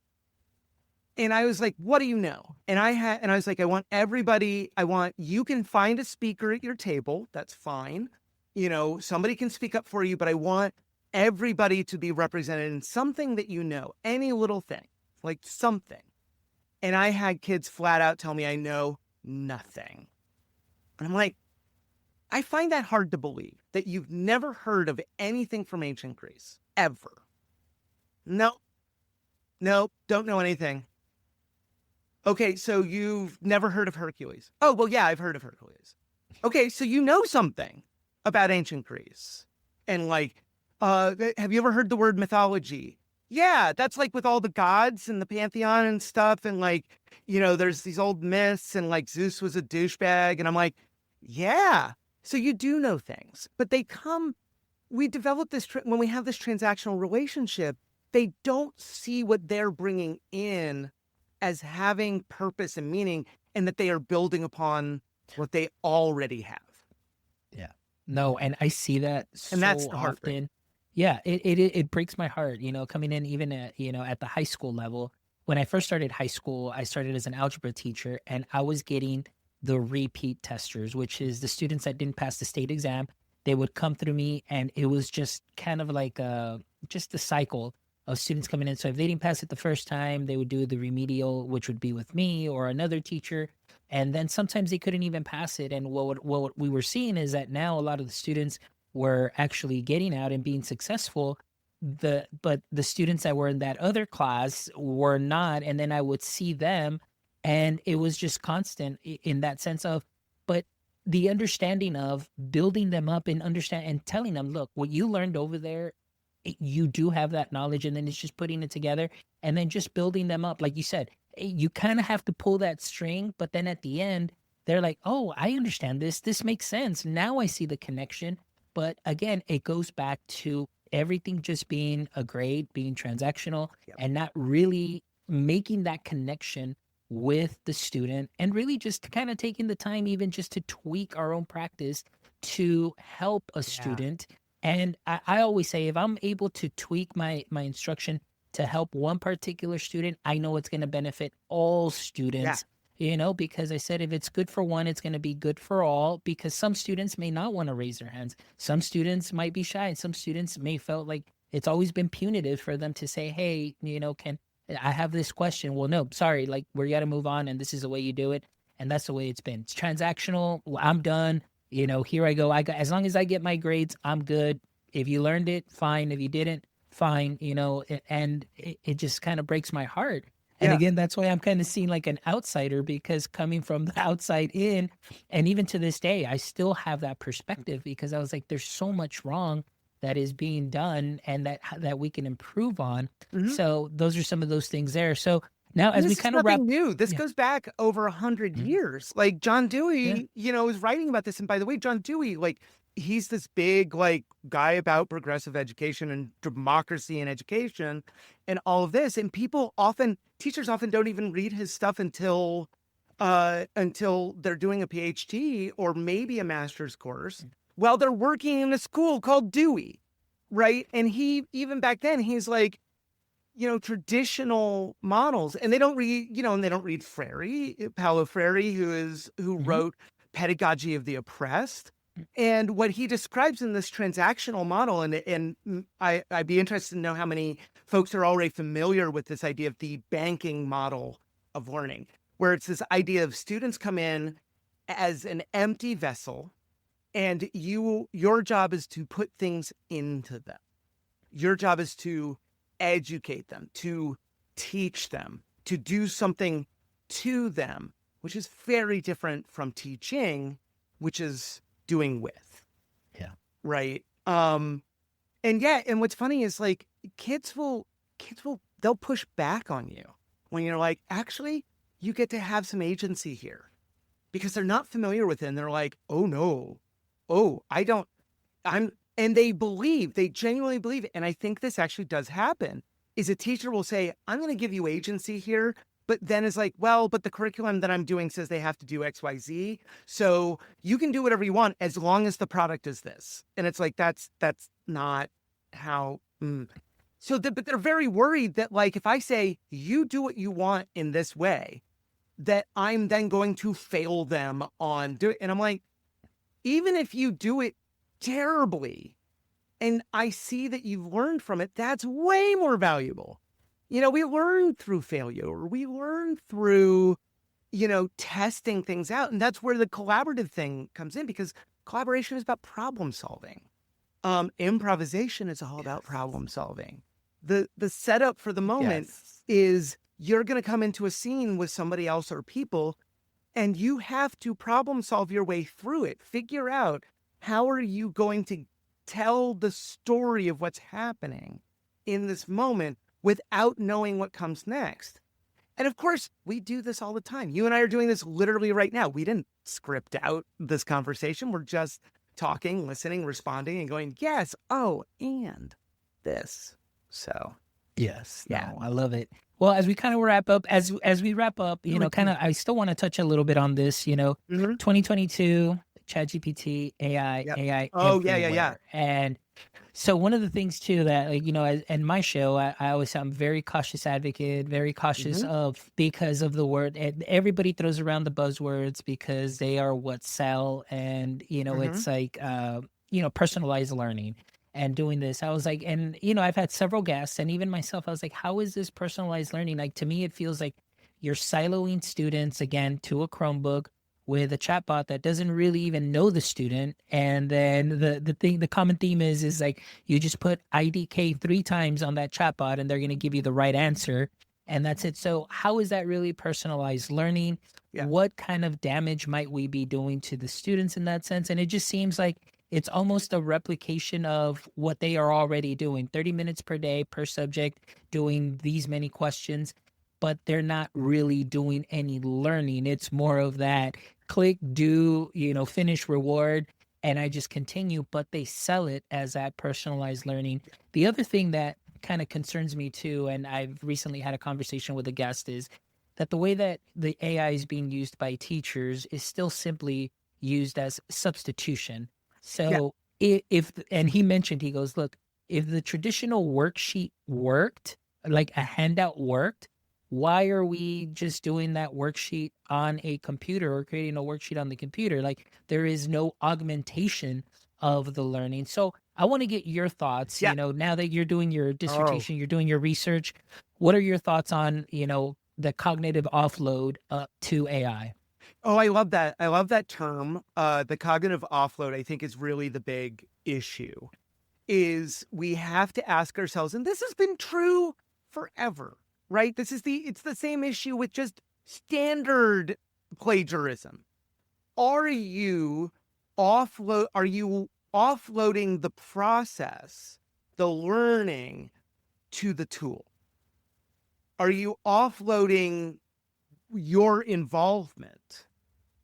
And I was like, what do you know? And I was like, you can find a speaker at your table. That's fine. Somebody can speak up for you, but I want everybody to be represented in something that any little thing, like something. And I had kids flat out tell me I know nothing. And I'm like, I find that hard to believe, that you've never heard of anything from ancient Greece, ever. No. Nope, don't know anything. Okay, so you've never heard of Hercules? Oh, well, yeah, I've heard of Hercules. Okay, so you know something about ancient Greece. And like, have you ever heard the word mythology? Yeah, that's like with all the gods and the pantheon and stuff. And like, there's these old myths and like Zeus was a douchebag. And I'm like, yeah. So you do know things, but we develop this, when we have this transactional relationship, they don't see what they're bringing in as having purpose and meaning, and that they are building upon what they already have. Yeah. No, and I see that And that's so the heartbreak. often. Yeah, it breaks my heart, coming in even at, at the high school level. When I first started high school, I started as an algebra teacher, and I was getting the repeat testers, which is the students that didn't pass the state exam. They would come through me, and it was just kind of like just a cycle of students coming in. So if they didn't pass it the first time, they would do the remedial, which would be with me or another teacher. And then sometimes they couldn't even pass it. And what we were seeing is that now a lot of the students were actually getting out and being successful. But the students that were in that other class were not. And then I would see them, and it was just constant in that sense of, but the understanding of building them up and understand and telling them, look, what you learned over there, you do have that knowledge, and then it's just putting it together and then just building them up. Like you said, you kind of have to pull that string, but then at the end, they're like, oh, I understand this. This makes sense. Now I see the connection. But again, it goes back to everything just being a grade, being transactional, and not really making that connection with the student, and really just kind of taking the time even just to tweak our own practice to help a student. And I always say, if I'm able to tweak my instruction to help one particular student, I know it's going to benefit all students, because I said, if it's good for one, it's going to be good for all, because some students may not want to raise their hands. Some students might be shy. Some students may felt like it's always been punitive for them to say, hey, can I have this question? Well, no, sorry, like we got to move on, and this is the way you do it. And that's the way it's been. It's transactional. Well, I'm done. Here I go. As long as I get my grades, I'm good. If you learned it, fine. If you didn't, fine. And it just kind of breaks my heart. And again, that's why I'm kind of seen like an outsider, because coming from the outside in, and even to this day, I still have that perspective, because I was like, there's so much wrong that is being done, and that we can improve on. So those are some of those things there. So now, as we kind of wrap, new. This goes back over 100 years. Like John Dewey, is writing about this. And by the way, John Dewey, like, he's this big like guy about progressive education and democracy in education and all of this. And teachers often don't even read his stuff until they're doing a PhD or maybe a master's course while they're working in a school called Dewey, right? And he, even back then, he's like, traditional models, and they don't read Paulo Freire, who wrote Pedagogy of the Oppressed. And what he describes in this transactional model, and I'd be interested to know how many folks are already familiar with this idea of the banking model of learning, where it's this idea of students come in as an empty vessel, and your job is to put things into them. Your job is to educate them, to teach them, to do something to them, which is very different from teaching, which is doing with. Right. And what's funny is like they'll push back on you when you're like, actually, you get to have some agency here, because they're not familiar with it. And they're like, oh no, and they genuinely believe it. And I think this actually does happen, is a teacher will say, I'm going to give you agency here, but then it's like, well, but the curriculum that I'm doing says they have to do X, Y, Z. So you can do whatever you want as long as the product is this. And it's like, that's not how. But they're very worried that, like, if I say you do what you want in this way, that I'm then going to fail them on doing it. And I'm like, even if you do it terribly, and I see that you've learned from it, that's way more valuable. We learn through failure, or we learn through, testing things out. And that's where the collaborative thing comes in, because collaboration is about problem solving. Improvisation is all about problem solving. the setup for the moment Yes. is you're going to come into a scene with somebody else or people, and you have to problem solve your way through it. Figure out, how are you going to tell the story of what's happening in this moment without knowing what comes next. And of course, we do this all the time. You and I are doing this literally right now. We didn't script out this conversation. We're just talking, listening, responding, and going, yes, oh, and this. So, Yes. yeah. No, I love it. Well, as we kind of wrap up, as we wrap up, kind of, I still want to touch a little bit on this, 2022, ChatGPT, AI, Yep. AI Oh, yeah. everywhere. And so one of the things too that, in my show, I always say I'm very cautious advocate, very cautious of, because of the word, and everybody throws around the buzzwords because they are what sell. And, it's like, personalized learning and doing this. I was like, and, I've had several guests and even myself, I was like, how is this personalized learning? Like, to me, it feels like you're siloing students again to a Chromebook with a chatbot that doesn't really even know the student. And then the common theme is like, you just put IDK 3 times on that chatbot and they're going to give you the right answer. And that's it. So how is that really personalized learning? Yeah. What kind of damage might we be doing to the students in that sense? And it just seems like it's almost a replication of what they are already doing, 30 minutes per day per subject, doing these many questions, but they're not really doing any learning. It's more of that click, do, finish, reward, and I just continue, but they sell it as that personalized learning. The other thing that kind of concerns me too, and I've recently had a conversation with a guest, is that the way that the AI is being used by teachers is still simply used as substitution. So if and he mentioned, he goes, look, if the traditional worksheet worked, like a handout worked, why are we just doing that worksheet on a computer or creating a worksheet on the computer? Like, there is no augmentation of the learning. So I want to get your thoughts, Yeah. now that you're doing your dissertation, you're doing your research, what are your thoughts on, the cognitive offload to AI? Oh, I love that. I love that term. The cognitive offload, I think, is really the big issue. Is we have to ask ourselves, and this has been true forever, right? It's the same issue with just standard plagiarism. Are you offloading the process, the learning, to the tool? Are you offloading your involvement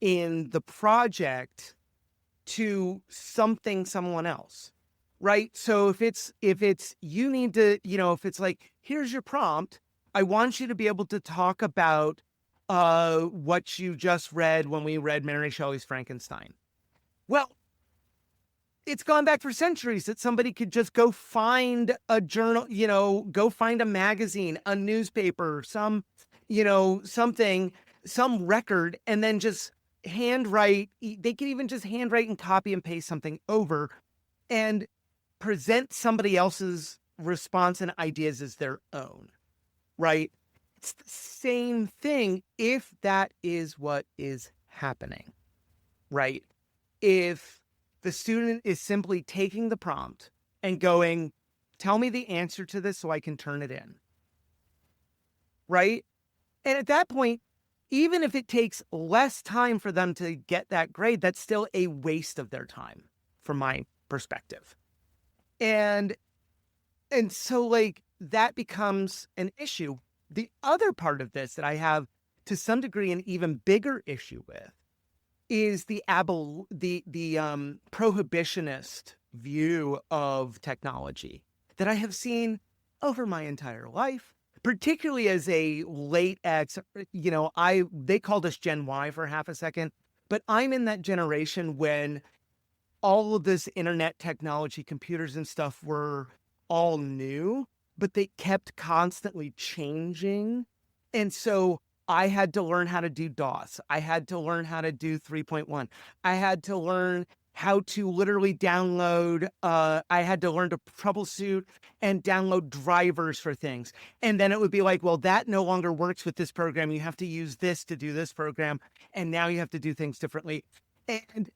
in the project to someone else? Right? So if it's you need to, if it's like, here's your prompt, I want you to be able to talk about what you just read when we read Mary Shelley's Frankenstein. Well, it's gone back for centuries that somebody could just go find a journal, go find a magazine, a newspaper, something, some record, and then just handwrite. They could even just handwrite and copy and paste something over and present somebody else's response and ideas as their own, right? It's the same thing if that is what is happening, right? If the student is simply taking the prompt and going, tell me the answer to this so I can turn it in, right? And at that point, even if it takes less time for them to get that grade, that's still a waste of their time from my perspective. And so like that becomes an issue. The other part of this that I have to some degree an even bigger issue with is the prohibitionist view of technology that I have seen over my entire life, particularly as a late X. They called us Gen Y for half a second, but I'm in that generation when all of this internet technology, computers and stuff were all new, but they kept constantly changing. And so I had to learn how to do DOS. I had to learn how to do 3.1. I had to learn how to literally download. I had to learn to troubleshoot and download drivers for things. And then it would be like, well, that no longer works with this program. You have to use this to do this program. And now you have to do things differently. And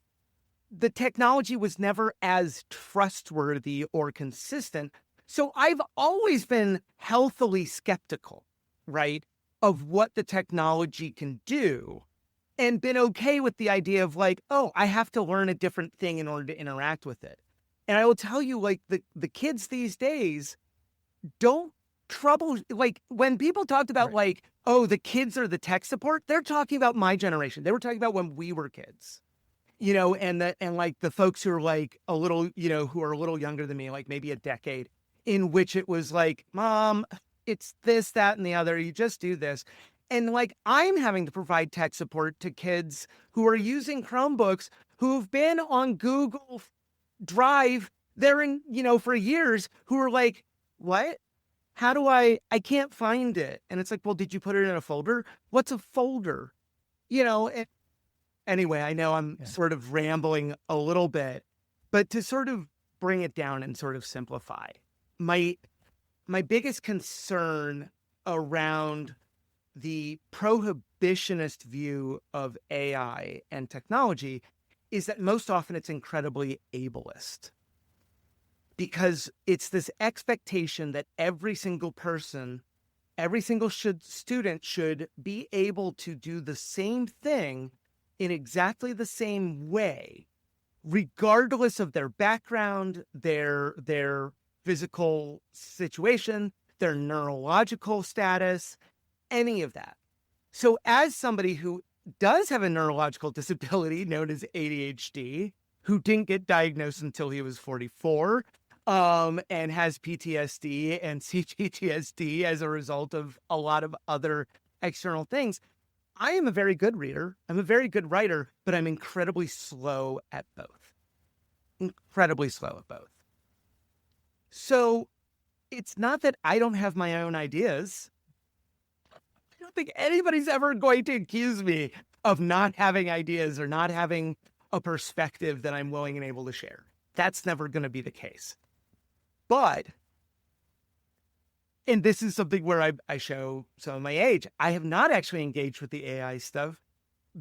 the technology was never as trustworthy or consistent So I've always been healthily skeptical, right, of what the technology can do, and been okay with the idea of like, oh, I have to learn a different thing in order to interact with it. And I will tell you, like, the kids these days don't trouble, like, when people talked about Right. like, oh, the kids are the tech support, they're talking about my generation. They were talking about when we were kids, and like the folks who are like a little, who are a little younger than me, like maybe a decade, in which it was like, Mom, it's this, that, and the other. You just do this. And like, I'm having to provide tech support to kids who are using Chromebooks, who've been on Google Drive there for years, who are like, what? How do I can't find it. And it's like, well, did you put it in a folder? What's a folder? And anyway, I know I'm Yeah. sort of rambling a little bit, but to sort of bring it down and sort of simplify, my biggest concern around the prohibitionist view of AI and technology is that most often it's incredibly ableist, because it's this expectation that every single person, every single student should be able to do the same thing in exactly the same way, regardless of their background, their physical situation, their neurological status, any of that. So as somebody who does have a neurological disability known as ADHD, who didn't get diagnosed until he was 44, and has PTSD and CPTSD as a result of a lot of other external things, I am a very good reader. I'm a very good writer, but I'm incredibly slow at both. Incredibly slow at both. So it's not that I don't have my own ideas. I don't think anybody's ever going to accuse me of not having ideas or not having a perspective that I'm willing and able to share. That's never going to be the case. But, and this is something where I show some of my age, I have not actually engaged with the AI stuff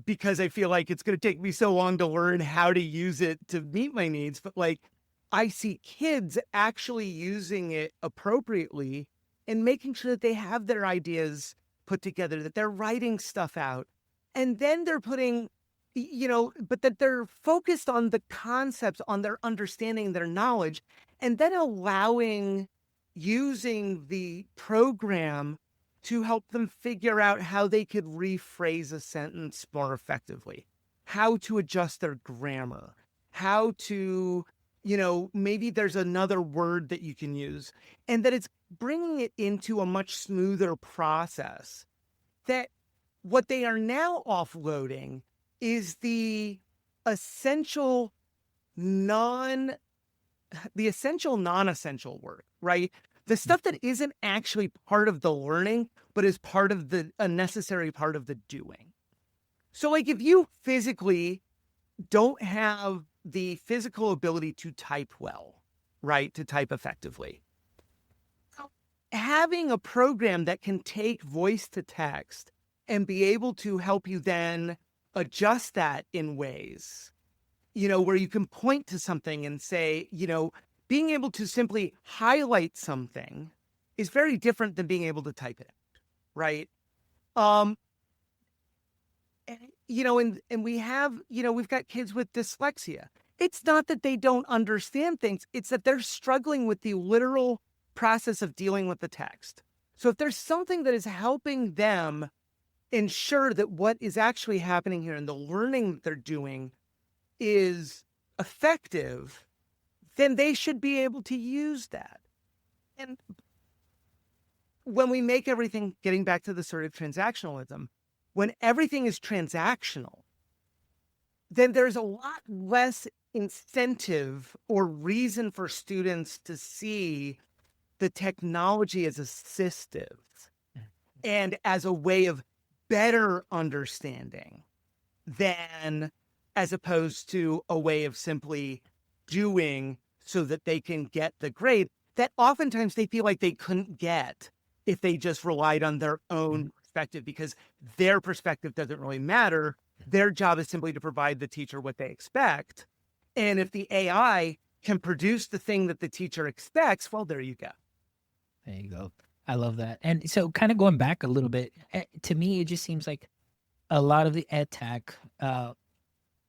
because I feel like it's going to take me so long to learn how to use it to meet my needs. But like, I see kids actually using it appropriately and making sure that they have their ideas put together, that they're writing stuff out, and then they're putting, but that they're focused on the concepts, on their understanding, their knowledge, and then using the program to help them figure out how they could rephrase a sentence more effectively, how to adjust their grammar, how to, maybe there's another word that you can use, and that it's bringing it into a much smoother process. That what they are now offloading is the essential non-essential work, right? The stuff that isn't actually part of the learning, but is part of a necessary part of the doing. So like, if you physically don't have the physical ability to type well, right? To type effectively, having a program that can take voice to text and be able to help you then adjust that in ways, where you can point to something and say, being able to simply highlight something is very different than being able to type it out, right? And we have, we've got kids with dyslexia. It's not that they don't understand things. It's that they're struggling with the literal process of dealing with the text. So if there's something that is helping them ensure that what is actually happening here and the learning that they're doing is effective, then they should be able to use that. And when we make everything, getting back to the sort of transactionalism, when everything is transactional, then there's a lot less incentive or reason for students to see the technology as assistive and as a way of better understanding than as opposed to a way of simply doing so that they can get the grade that oftentimes they feel like they couldn't get if they just relied on their own perspective, because their perspective doesn't really matter. Their job is simply to provide the teacher what they expect. And if the AI can produce the thing that the teacher expects, well, there you go. There you go. I love that. And so kind of going back a little bit, to me, it just seems like a lot of the EdTech,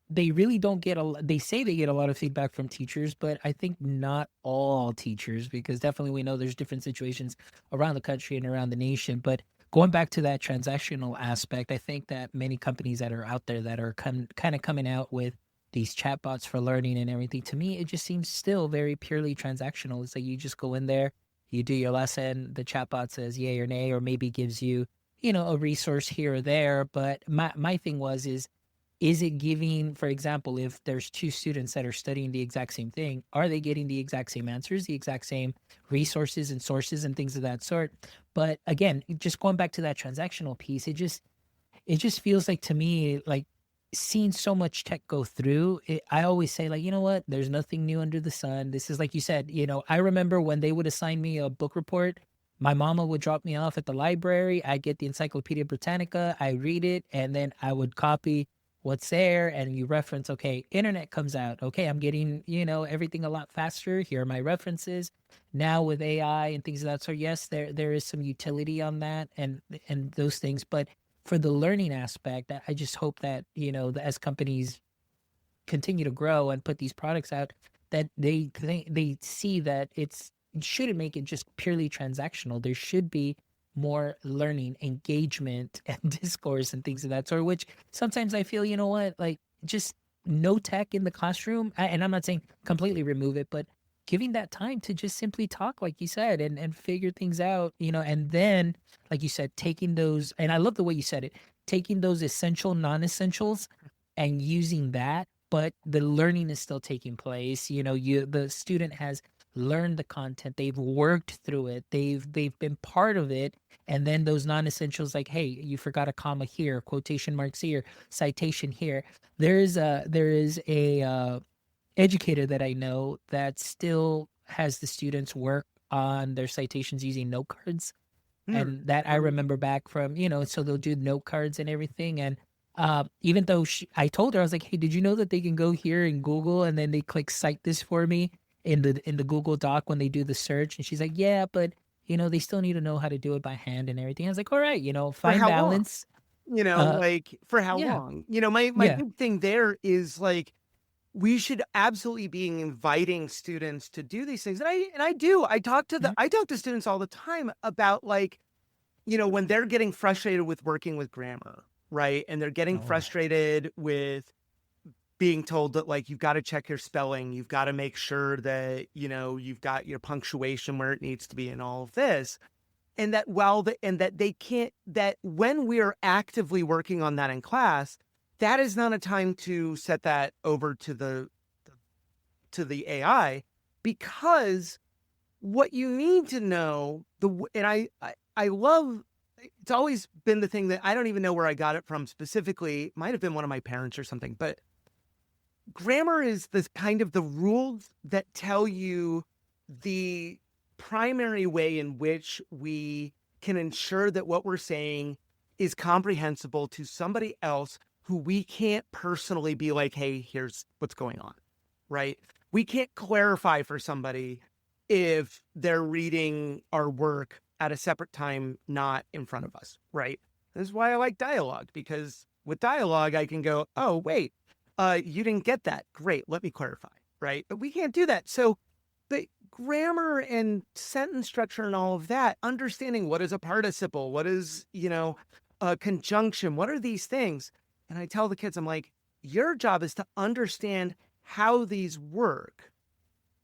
they really don't get they say they get a lot of feedback from teachers, but I think not all teachers, because definitely we know there's different situations around the country and around the nation. But going back to that transactional aspect, I think that many companies that are out there that are kind of coming out with these chatbots for learning and everything, to me, it just seems still very purely transactional. It's like you just go in there, you do your lesson, the chatbot says yay or nay, or maybe gives you, a resource here or there. But my thing is it giving, for example, if there's two students that are studying the exact same thing, are they getting the exact same answers, the exact same resources and sources and things of that sort? But again, just going back to that transactional piece, it just feels like, to me, like seeing so much tech go through it, I always say, like, you know what, there's nothing new under the sun. This is, like you said, I remember when they would assign me a book report, my mama would drop me off at the library. I'd get the Encyclopedia Britannica, I read it, and then I would copy what's there, and you reference, okay, internet comes out, okay, I'm getting, everything a lot faster. Here are my references. Now with AI and things of that sort, yes, there is some utility on that and those things. But for the learning aspect, I just hope that, as companies continue to grow and put these products out, that they see that it shouldn't make it just purely transactional. There should be more learning, engagement, and discourse and things of that sort, which sometimes I feel, like just no tech in the classroom. And I'm not saying completely remove it, but giving that time to just simply talk, like you said, and figure things out, and then, like you said, taking those, and I love the way you said it, taking those essential non-essentials and using that, but the learning is still taking place. The student has learned the content, they've worked through it, they've been part of it, and then those non-essentials, like, hey, you forgot a comma here, quotation marks here, citation here. There is a educator that I know that still has the students work on their citations using note cards. And that I remember back from, so they'll do note cards and everything. And even though I told her, I was like, hey, did you know that they can go here and Google, and then they click cite this for me in the Google Doc when they do the search? And she's like, yeah, but they still need to know how to do it by hand and everything. I was like, all right, find balance. Like for how Yeah. long? My Yeah. big thing there is, like, we should absolutely be inviting students to do these things. And I do. I talk to students all the time about, like, when they're getting frustrated with working with grammar, right? And they're getting frustrated with being told that, like, you've got to check your spelling, you've got to make sure that, you've got your punctuation where it needs to be and all of this. And that that when we're actively working on that in class, that is not a time to set that over to the AI, because what you need to know, and I love, it's always been the thing that I don't even know where I got it from specifically. It might have been one of my parents or something, but grammar is this kind of the rules that tell you the primary way in which we can ensure that what we're saying is comprehensible to somebody else who we can't personally be like, hey, here's what's going on, right? We can't clarify for somebody if they're reading our work at a separate time, not in front of us, right? This is why I like dialogue, because with dialogue, I can go, oh, wait, you didn't get that. Great, let me clarify, right? But we can't do that. So the grammar and sentence structure and all of that, understanding what is a participle, what is, a conjunction, what are these things? And I tell the kids, I'm like, your job is to understand how these work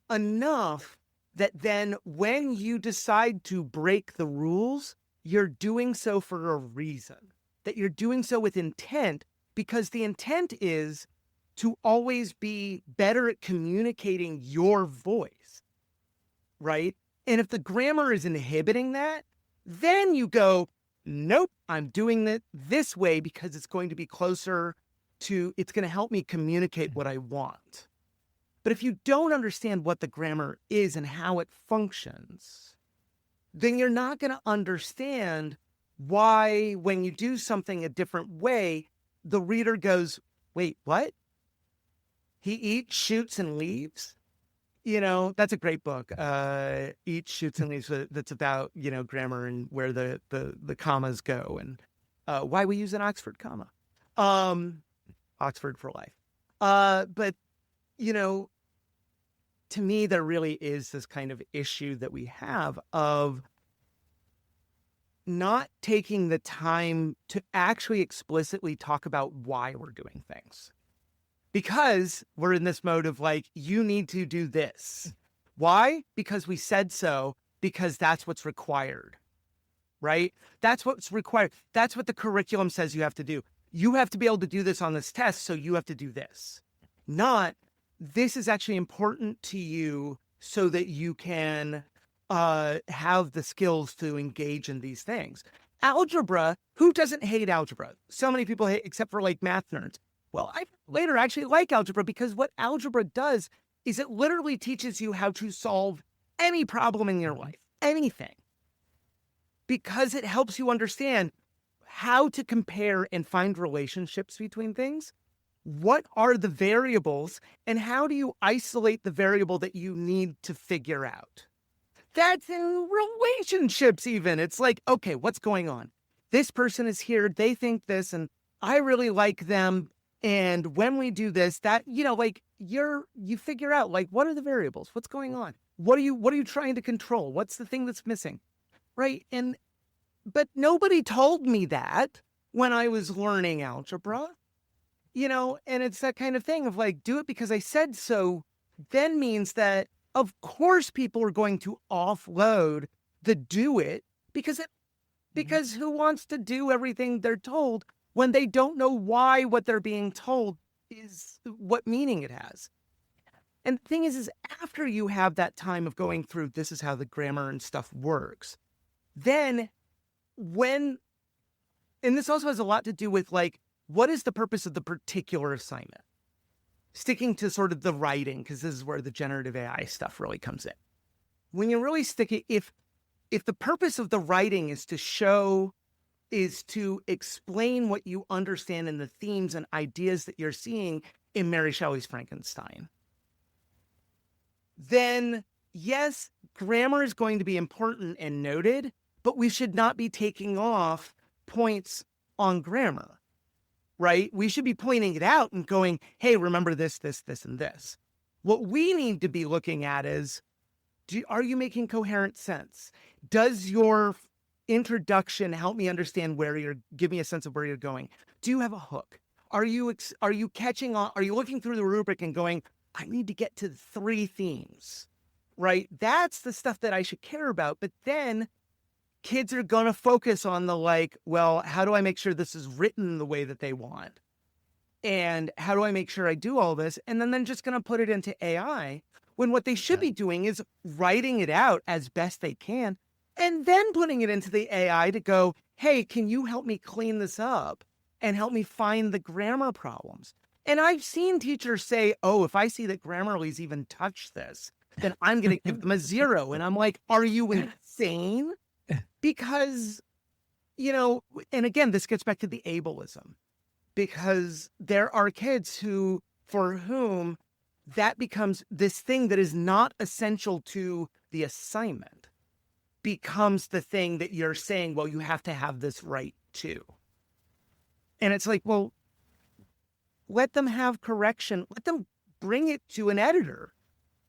enough that then when you decide to break the rules, you're doing so for a reason, that you're doing so with intent, because the intent is to always be better at communicating your voice, right? And if the grammar is inhibiting that, then you go, nope, I'm doing it this way because it's going to be closer to, it's going to help me communicate what I want. But if you don't understand what the grammar is and how it functions, then you're not going to understand why, when you do something a different way, the reader goes, wait, what? He eats, shoots, and leaves? That's a great book. Each Shoots and Leaves, that's about, grammar and where the commas go, and why we use an Oxford comma. Oxford for life. But, to me, there really is this kind of issue that we have of not taking the time to actually explicitly talk about why we're doing things. Because we're in this mode of like, you need to do this. Why? Because we said so, because that's what's required, right? That's what's required. That's what the curriculum says you have to do. You have to be able to do this on this test, so you have to do this. Not, this is actually important to you so that you can have the skills to engage in these things. Algebra, who doesn't hate algebra? So many people hate, except for like math nerds. Well, I later actually like algebra because what algebra does is it literally teaches you how to solve any problem in your life, anything. Because it helps you understand how to compare and find relationships between things. What are the variables and how do you isolate the variable that you need to figure out? That's in relationships even. It's like, okay, what's going on? This person is here, they think this, and I really like them. And when we do this, that, you figure out like, what are the variables? What's going on? What are you trying to control? What's the thing that's missing? Right. But nobody told me that when I was learning algebra, and it's that kind of thing of like, do it because I said so, then means that of course people are going to offload the do it because who wants to do everything they're told when they don't know why what they're being told is what meaning it has. And the thing is after you have that time of going through, this is how the grammar and stuff works, then and this also has a lot to do with like, what is the purpose of the particular assignment? Sticking to sort of the writing, because this is where the generative AI stuff really comes in. When you really stick it, if the purpose of the writing is to explain what you understand in the themes and ideas that you're seeing in Mary Shelley's Frankenstein, then yes, grammar is going to be important and noted, but we should not be taking off points on grammar, right? We should be pointing it out and going, hey, remember this, this, this, and this. What we need to be looking at is, are you making coherent sense? Does your introduction help me understand give me a sense of where you're going? Do you have a hook? Are you catching on? Are you looking through the rubric and going, I need to get to 3 themes, right? That's the stuff that I should care about. But then kids are going to focus on the like, well, how do I make sure this is written the way that they want? And how do I make sure I do all this? And then they're just going to put it into AI when what they should be doing is writing it out as best they can and then putting it into the AI to go, hey, can you help me clean this up and help me find the grammar problems? And I've seen teachers say, oh, if I see that Grammarly's even touched this, then I'm going to give them a 0. And I'm like, are you insane? Because, and again, this gets back to the ableism, because there are kids for whom that becomes this thing that is not essential to the assignment, becomes the thing that you're saying, well, you have to have this right too. And it's like, well, let them have correction. Let them bring it to an editor.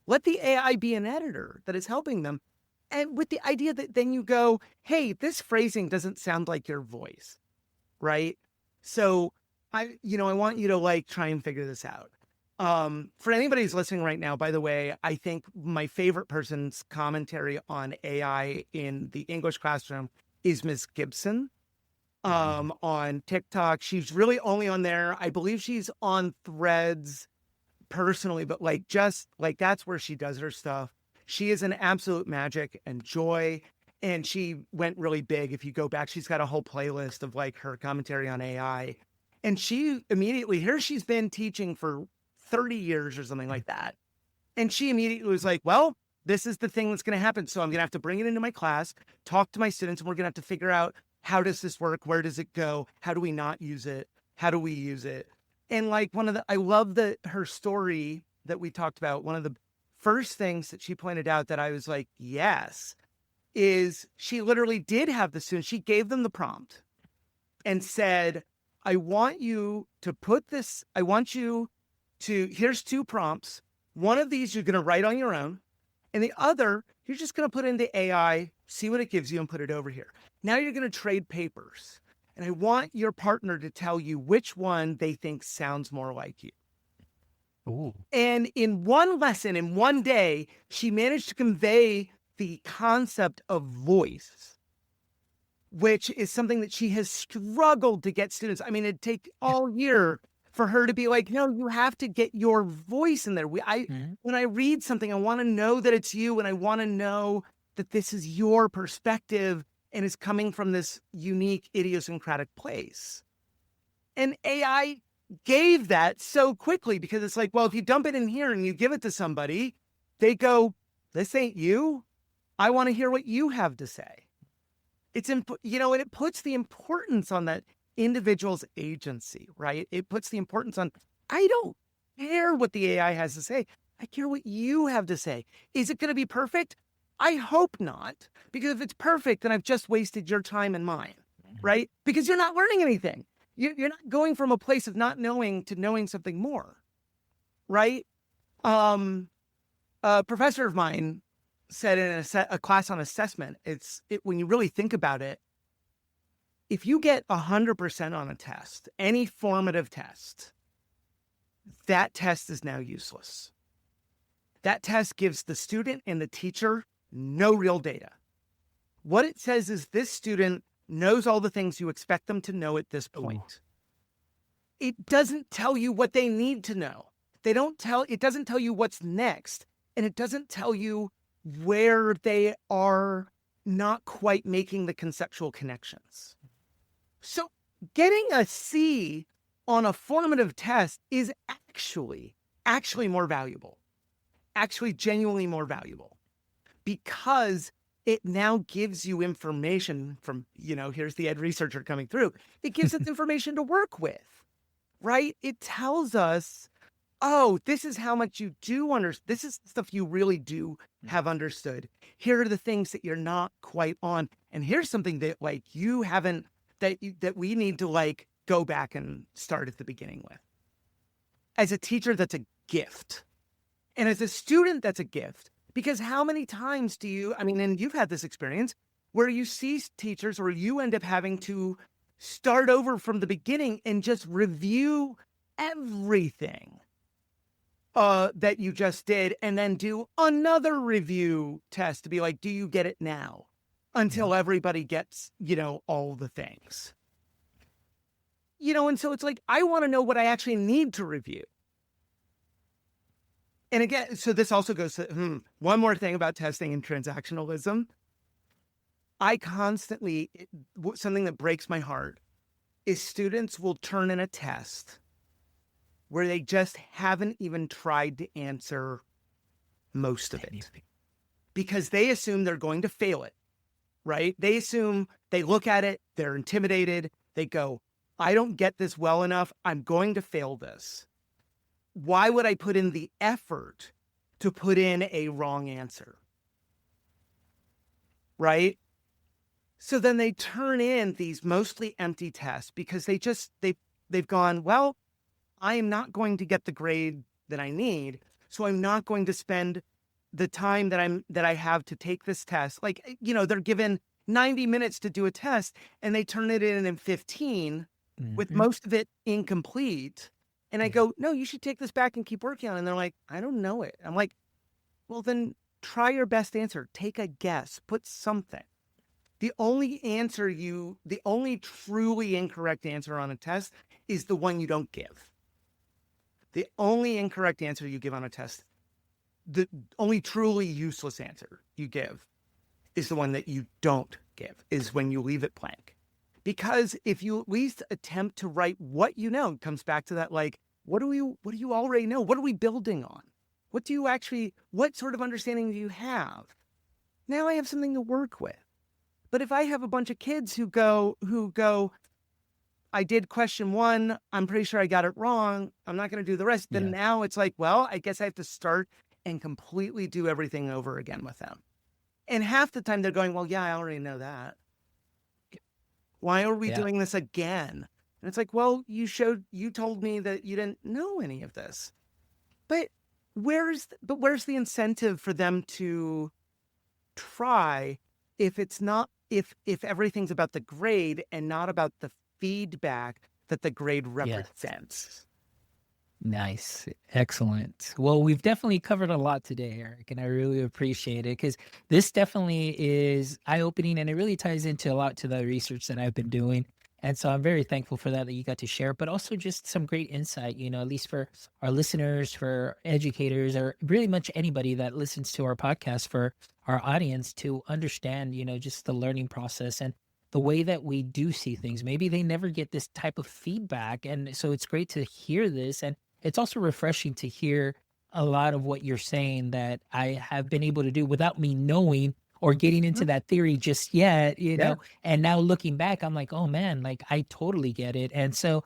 Let the AI be an editor that is helping them. And with the idea that then you go, hey, this phrasing doesn't sound like your voice, right? So I want you to like try and figure this out. For anybody who's listening right now, by the way, I think my favorite person's commentary on AI in the English classroom is Ms. Gibson on TikTok. She's really only on there. I believe she's on Threads personally, but like just like that's where she does her stuff. She is an absolute magic and joy. And she went really big. If you go back, she's got a whole playlist of like her commentary on AI. And she immediately, here she's been teaching for 30 years or something like that. And she immediately was like, well, this is the thing that's going to happen. So I'm going to have to bring it into my class, talk to my students, and we're going to have to figure out, how does this work? Where does it go? How do we not use it? How do we use it? And like I love her story that we talked about. One of the first things that she pointed out that I was like, yes, is she literally did have the students. She gave them the prompt and said, I want you to put this, I want you to, here's 2 prompts. One of these you're going to write on your own, and the other, you're just going to put into AI, see what it gives you, and put it over here. Now you're going to trade papers. And I want your partner to tell you which one they think sounds more like you. Ooh. And in one lesson, in one day, she managed to convey the concept of voice, which is something that she has struggled to get students. I mean, it'd take all year for her to be like, no, you have to get your voice in there. When I read something, I want to know that it's you, and I want to know that this is your perspective and is coming from this unique idiosyncratic place. And AI gave that so quickly, because it's like, well, if you dump it in here and you give it to somebody, they go, this ain't you. I want to hear what you have to say. It's, and it puts the importance on that individual's agency, right? It puts the importance on, I don't care what the AI has to say. I care what you have to say. Is it going to be perfect? I hope not, because if it's perfect, then I've just wasted your time and mine, right? Because you're not learning anything. You're not going from a place of not knowing to knowing something more, right? A professor of mine said in a class on assessment, when you really think about it, if you get 100% on a test, any formative test, that test is now useless. That test gives the student and the teacher no real data. What it says is this student knows all the things you expect them to know at this point. It doesn't tell you what they need to know. It doesn't tell you what's next, and it doesn't tell you where they are not quite making the conceptual connections. So getting a C on a formative test is actually more valuable, actually genuinely more valuable, because it now gives you information from, here's the ed researcher coming through. It gives us information to work with, right? It tells us, oh, this is how much you do understand. This is stuff you really do have understood. Here are the things that you're not quite on. And here's something that you haven't, that we need to go back and start at the beginning with. As a teacher, that's a gift. And as a student, that's a gift. Because how many times and you've had this experience where you see teachers, or you end up having to start over from the beginning and just review everything that you just did, and then do another review test to be like, do you get it now? Until everybody gets, all the things. And so it's like, I want to know what I actually need to review. And again, so this also goes to one more thing about testing and transactionalism. I constantly, something that breaks my heart is students will turn in a test where they just haven't even tried to answer most of it, because they assume they're going to fail it, right? They assume, they look at it, they're intimidated. They go, I don't get this well enough. I'm going to fail this. Why would I put in the effort to put in a wrong answer? Right? So then they turn in these mostly empty tests because they've gone, well, I am not going to get the grade that I need, so I'm not going to spend the time that I have to take this test. They're given 90 minutes to do a test, and they turn it in 15 with most of it incomplete. And I go, no, you should take this back and keep working on it. And they're like, I don't know it. I'm like, well, then try your best answer. Take a guess. Put something. The only truly incorrect answer on a test is the one you don't give. The only incorrect answer you give on a test, the only truly useless answer you give is the one that you don't give, is when you leave it blank. Because if you at least attempt to write what you know, it comes back to that, what do you already know? What are we building on? What sort of understanding do you have? Now I have something to work with. But if I have a bunch of kids who go, I did question 1, I'm pretty sure I got it wrong, I'm not going to do the rest, then now it's like, well, I guess I have to start and completely do everything over again with them. And half the time they're going, well, yeah, I already know that. Why are we Yeah. doing this again? And it's like, well, you told me that you didn't know any of this. But where's the incentive for them to try if it's not, if everything's about the grade and not about the feedback that the grade represents? Nice. Excellent. Well, we've definitely covered a lot today, Eric, and I really appreciate it because this definitely is eye-opening and it really ties into a lot to the research that I've been doing. And so I'm very thankful for that you got to share, but also just some great insight, at least for our listeners, for educators, or really much anybody that listens to our podcast, for our audience to understand, just the learning process and the way that we do see things. Maybe they never get this type of feedback. And so it's great to hear this. And it's also refreshing to hear a lot of what you're saying that I have been able to do without me knowing or getting into that theory just yet, and now looking back, I'm like, oh man, like I totally get it. And so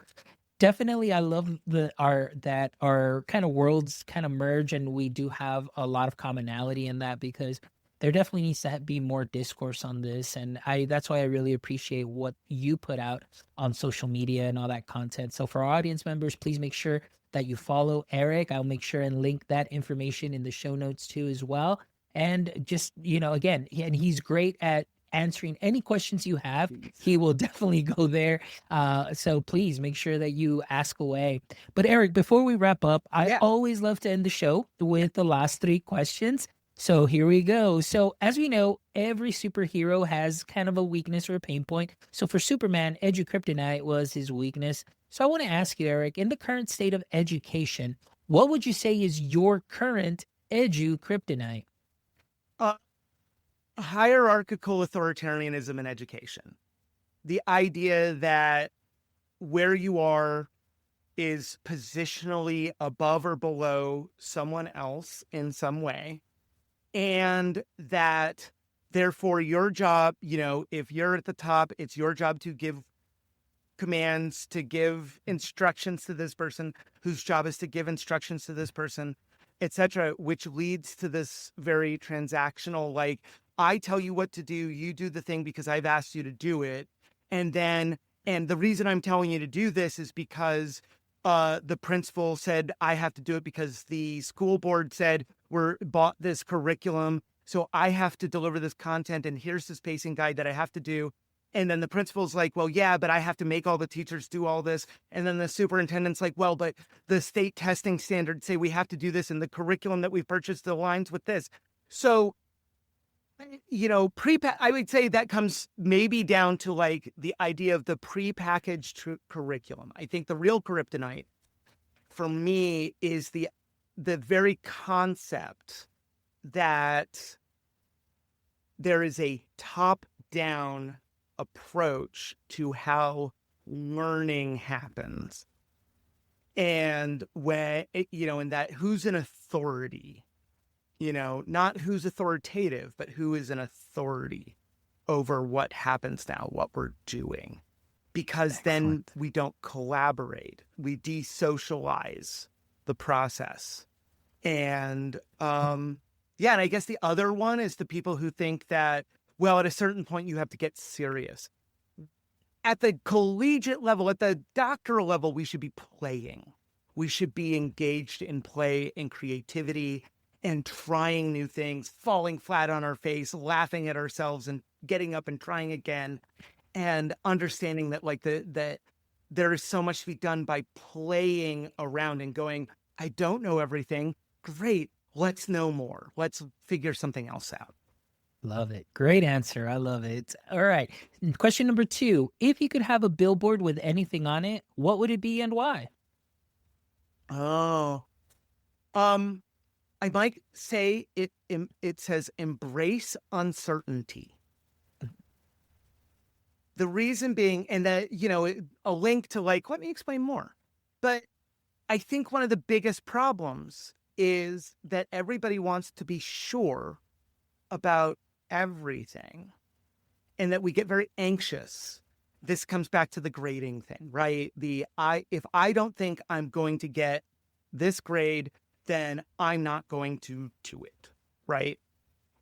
definitely I love that our kind of worlds kind of merge and we do have a lot of commonality in that, because there definitely needs to be more discourse on this. And that's why I really appreciate what you put out on social media and all that content. So for our audience members, please make sure that you follow Erik. I'll make sure and link that information in the show notes too as well. And just, again, and he's great at answering any questions you have. He will definitely go there. So please make sure that you ask away. But Erik, before we wrap up, I always love to end the show with the last 3 questions. So here we go. So as we know, every superhero has kind of a weakness or a pain point. So for Superman, Kryptonite was his weakness. So I want to ask you, Erik, in the current state of education, what would you say is your current Kryptonite? Hierarchical authoritarianism in education. The idea that where you are is positionally above or below someone else in some way. And that therefore your job, if you're at the top, it's your job to give commands, to give instructions to this person, whose job is to give instructions to this person, etc., which leads to this very transactional, like, I tell you what to do, you do the thing because I've asked you to do it. And the reason I'm telling you to do this is because the principal said I have to do it, because the school board said bought this curriculum, so I have to deliver this content, and here's this pacing guide that I have to do. And then the principal's like, well, yeah, but I have to make all the teachers do all this. And then the superintendent's like, well, but the state testing standards say we have to do this, and the curriculum that we've purchased aligns with this. So, I would say that comes maybe down to like the idea of the prepackaged curriculum. I think the real kryptonite for me is the very concept that there is a top-down approach to how learning happens. And when, and that who's an authority, not who's authoritative, but who is an authority over what happens now, what we're doing. Because then we don't collaborate. We desocialize the process. And, and I guess the other one is the people who think that, well, at a certain point, you have to get serious. At the collegiate level, at the doctoral level, we should be playing. We should be engaged in play and creativity and trying new things, falling flat on our face, laughing at ourselves and getting up and trying again, and understanding that that there is so much to be done by playing around and going, I don't know everything. Great. Let's know more. Let's figure something else out. Love it. Great answer. I love it. All right. Question number 2. If you could have a billboard with anything on it, what would it be and why? I might say it says embrace uncertainty. The reason being, and that, a link to like, let me explain more. But I think one of the biggest problems is that everybody wants to be sure about everything, and that we get very anxious. This comes back to the grading thing, right? If I don't think I'm going to get this grade, then I'm not going to do it, right?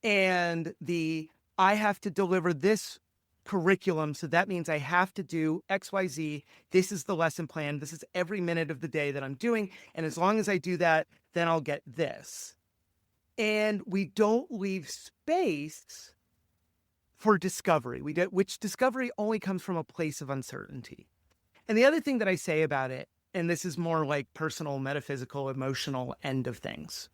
And I have to deliver this curriculum, so that means I have to do XYZ. This is the lesson plan. This is every minute of the day that I'm doing. And as long as I do that, then I'll get this. And we don't leave space for discovery, which discovery only comes from a place of uncertainty. And the other thing that I say about it, and this is more like personal, metaphysical, emotional end of things,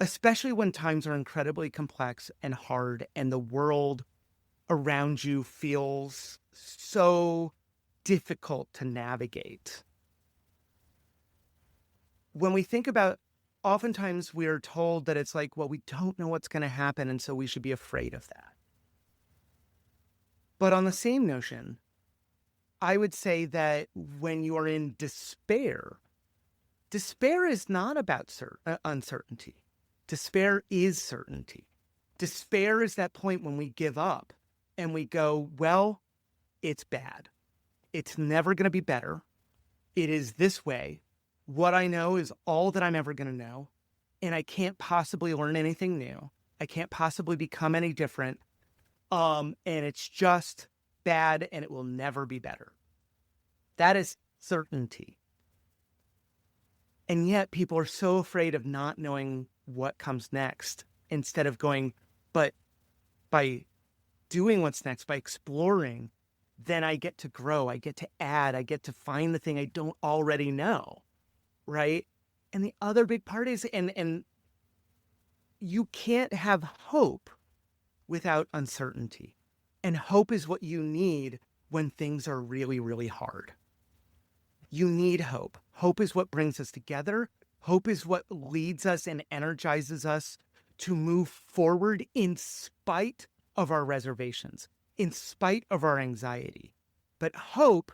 especially when times are incredibly complex and hard and the world around you feels so difficult to navigate. When we think about, oftentimes we're told that it's like, well, we don't know what's going to happen, and so we should be afraid of that. But on the same notion, I would say that when you are in despair, despair is not about uncertainty. Despair is certainty. Despair is that point when we give up and we go, well, it's bad. It's never going to be better. It is this way. What I know is all that I'm ever going to know. And I can't possibly learn anything new. I can't possibly become any different. And it's just bad and it will never be better. That is certainty. And yet people are so afraid of not knowing what comes next instead of going, but by doing what's next, by exploring, then I get to grow, I get to add, I get to find the thing I don't already know, right? And the other big part is, and you can't have hope without uncertainty. And hope is what you need when things are really, really hard. You need hope. Hope is what brings us together. Hope is what leads us and energizes us to move forward in spite of our reservations, in spite of our anxiety. But hope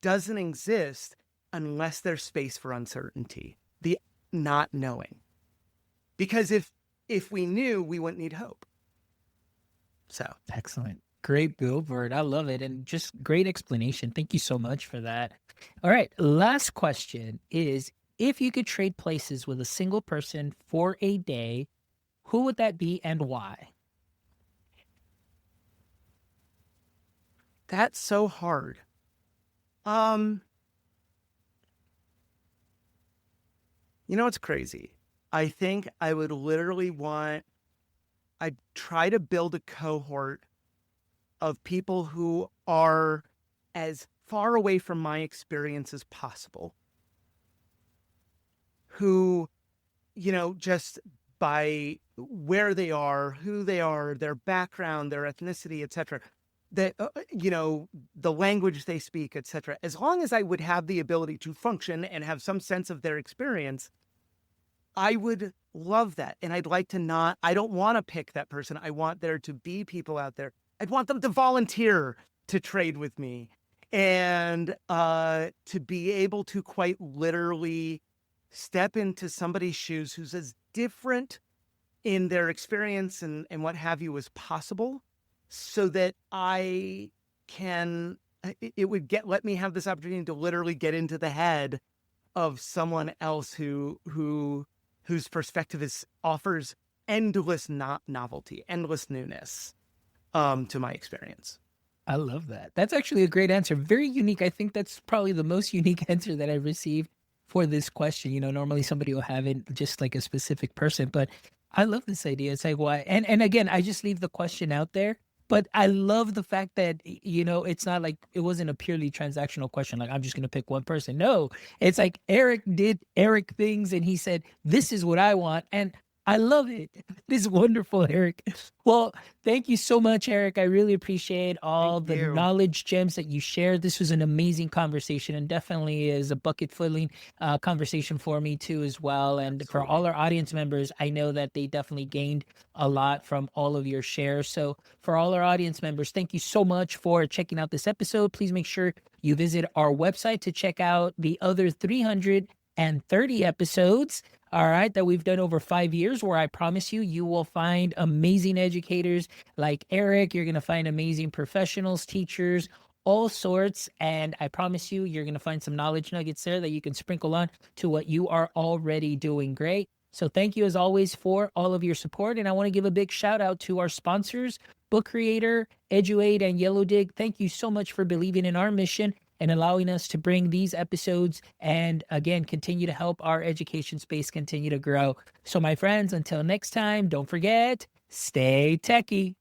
doesn't exist unless there's space for uncertainty, the not knowing. Because if we knew, we wouldn't need hope. So Excellent. Great billboard. I love it. And just great explanation. Thank you so much for that. All right. Last question is, if you could trade places with a single person for a day, who would that be and why? That's so hard. You know what's crazy? I think I would literally I'd try to build a cohort of people who are as far away from my experience as possible. Who, just by where they are, who they are, their background, their ethnicity, etc., that, the language they speak, etc. As long as I would have the ability to function and have some sense of their experience, I would love that. And I'd like to I don't want to pick that person. I want there to be people out there. I'd want them to volunteer to trade with me and to be able to quite literally step into somebody's shoes who's as different in their experience and what have you as possible, so that it would let me have this opportunity to literally get into the head of someone else whose perspective offers endless novelty, endless newness to my experience. I love that. That's actually a great answer. Very unique. I think that's probably the most unique answer that I've received for this question. Normally somebody will have it just like a specific person, but I love this idea. It's like, why? And again, I just leave the question out there, but I love the fact that, it's not like it wasn't a purely transactional question. Like, I'm just going to pick one person. No, it's like Erik did Erik things and he said, this is what I want. And I love it. This is wonderful, Erik. Well, thank you so much, Erik. I really appreciate all Thank the you. knowledge gems that you shared. This was an amazing conversation and definitely is a bucket filling conversation for me too as well. And for all our audience members, I know that they definitely gained a lot from all of your shares. So for all our audience members, thank you so much for checking out this episode. Please make sure you visit our website to check out the other 330 episodes, all right, that we've done over 5 years, where I promise you will find amazing educators like Erik. You're going to find amazing professionals, teachers, all sorts. And I promise you, you're going to find some knowledge nuggets there that you can sprinkle on to what you are already doing great. So thank you as always for all of your support. And I want to give a big shout out to our sponsors, Book Creator, EduAid, and Yellow Dig. Thank you so much for believing in our mission and allowing us to bring these episodes and again, continue to help our education space continue to grow. So my friends, until next time, don't forget, stay techie.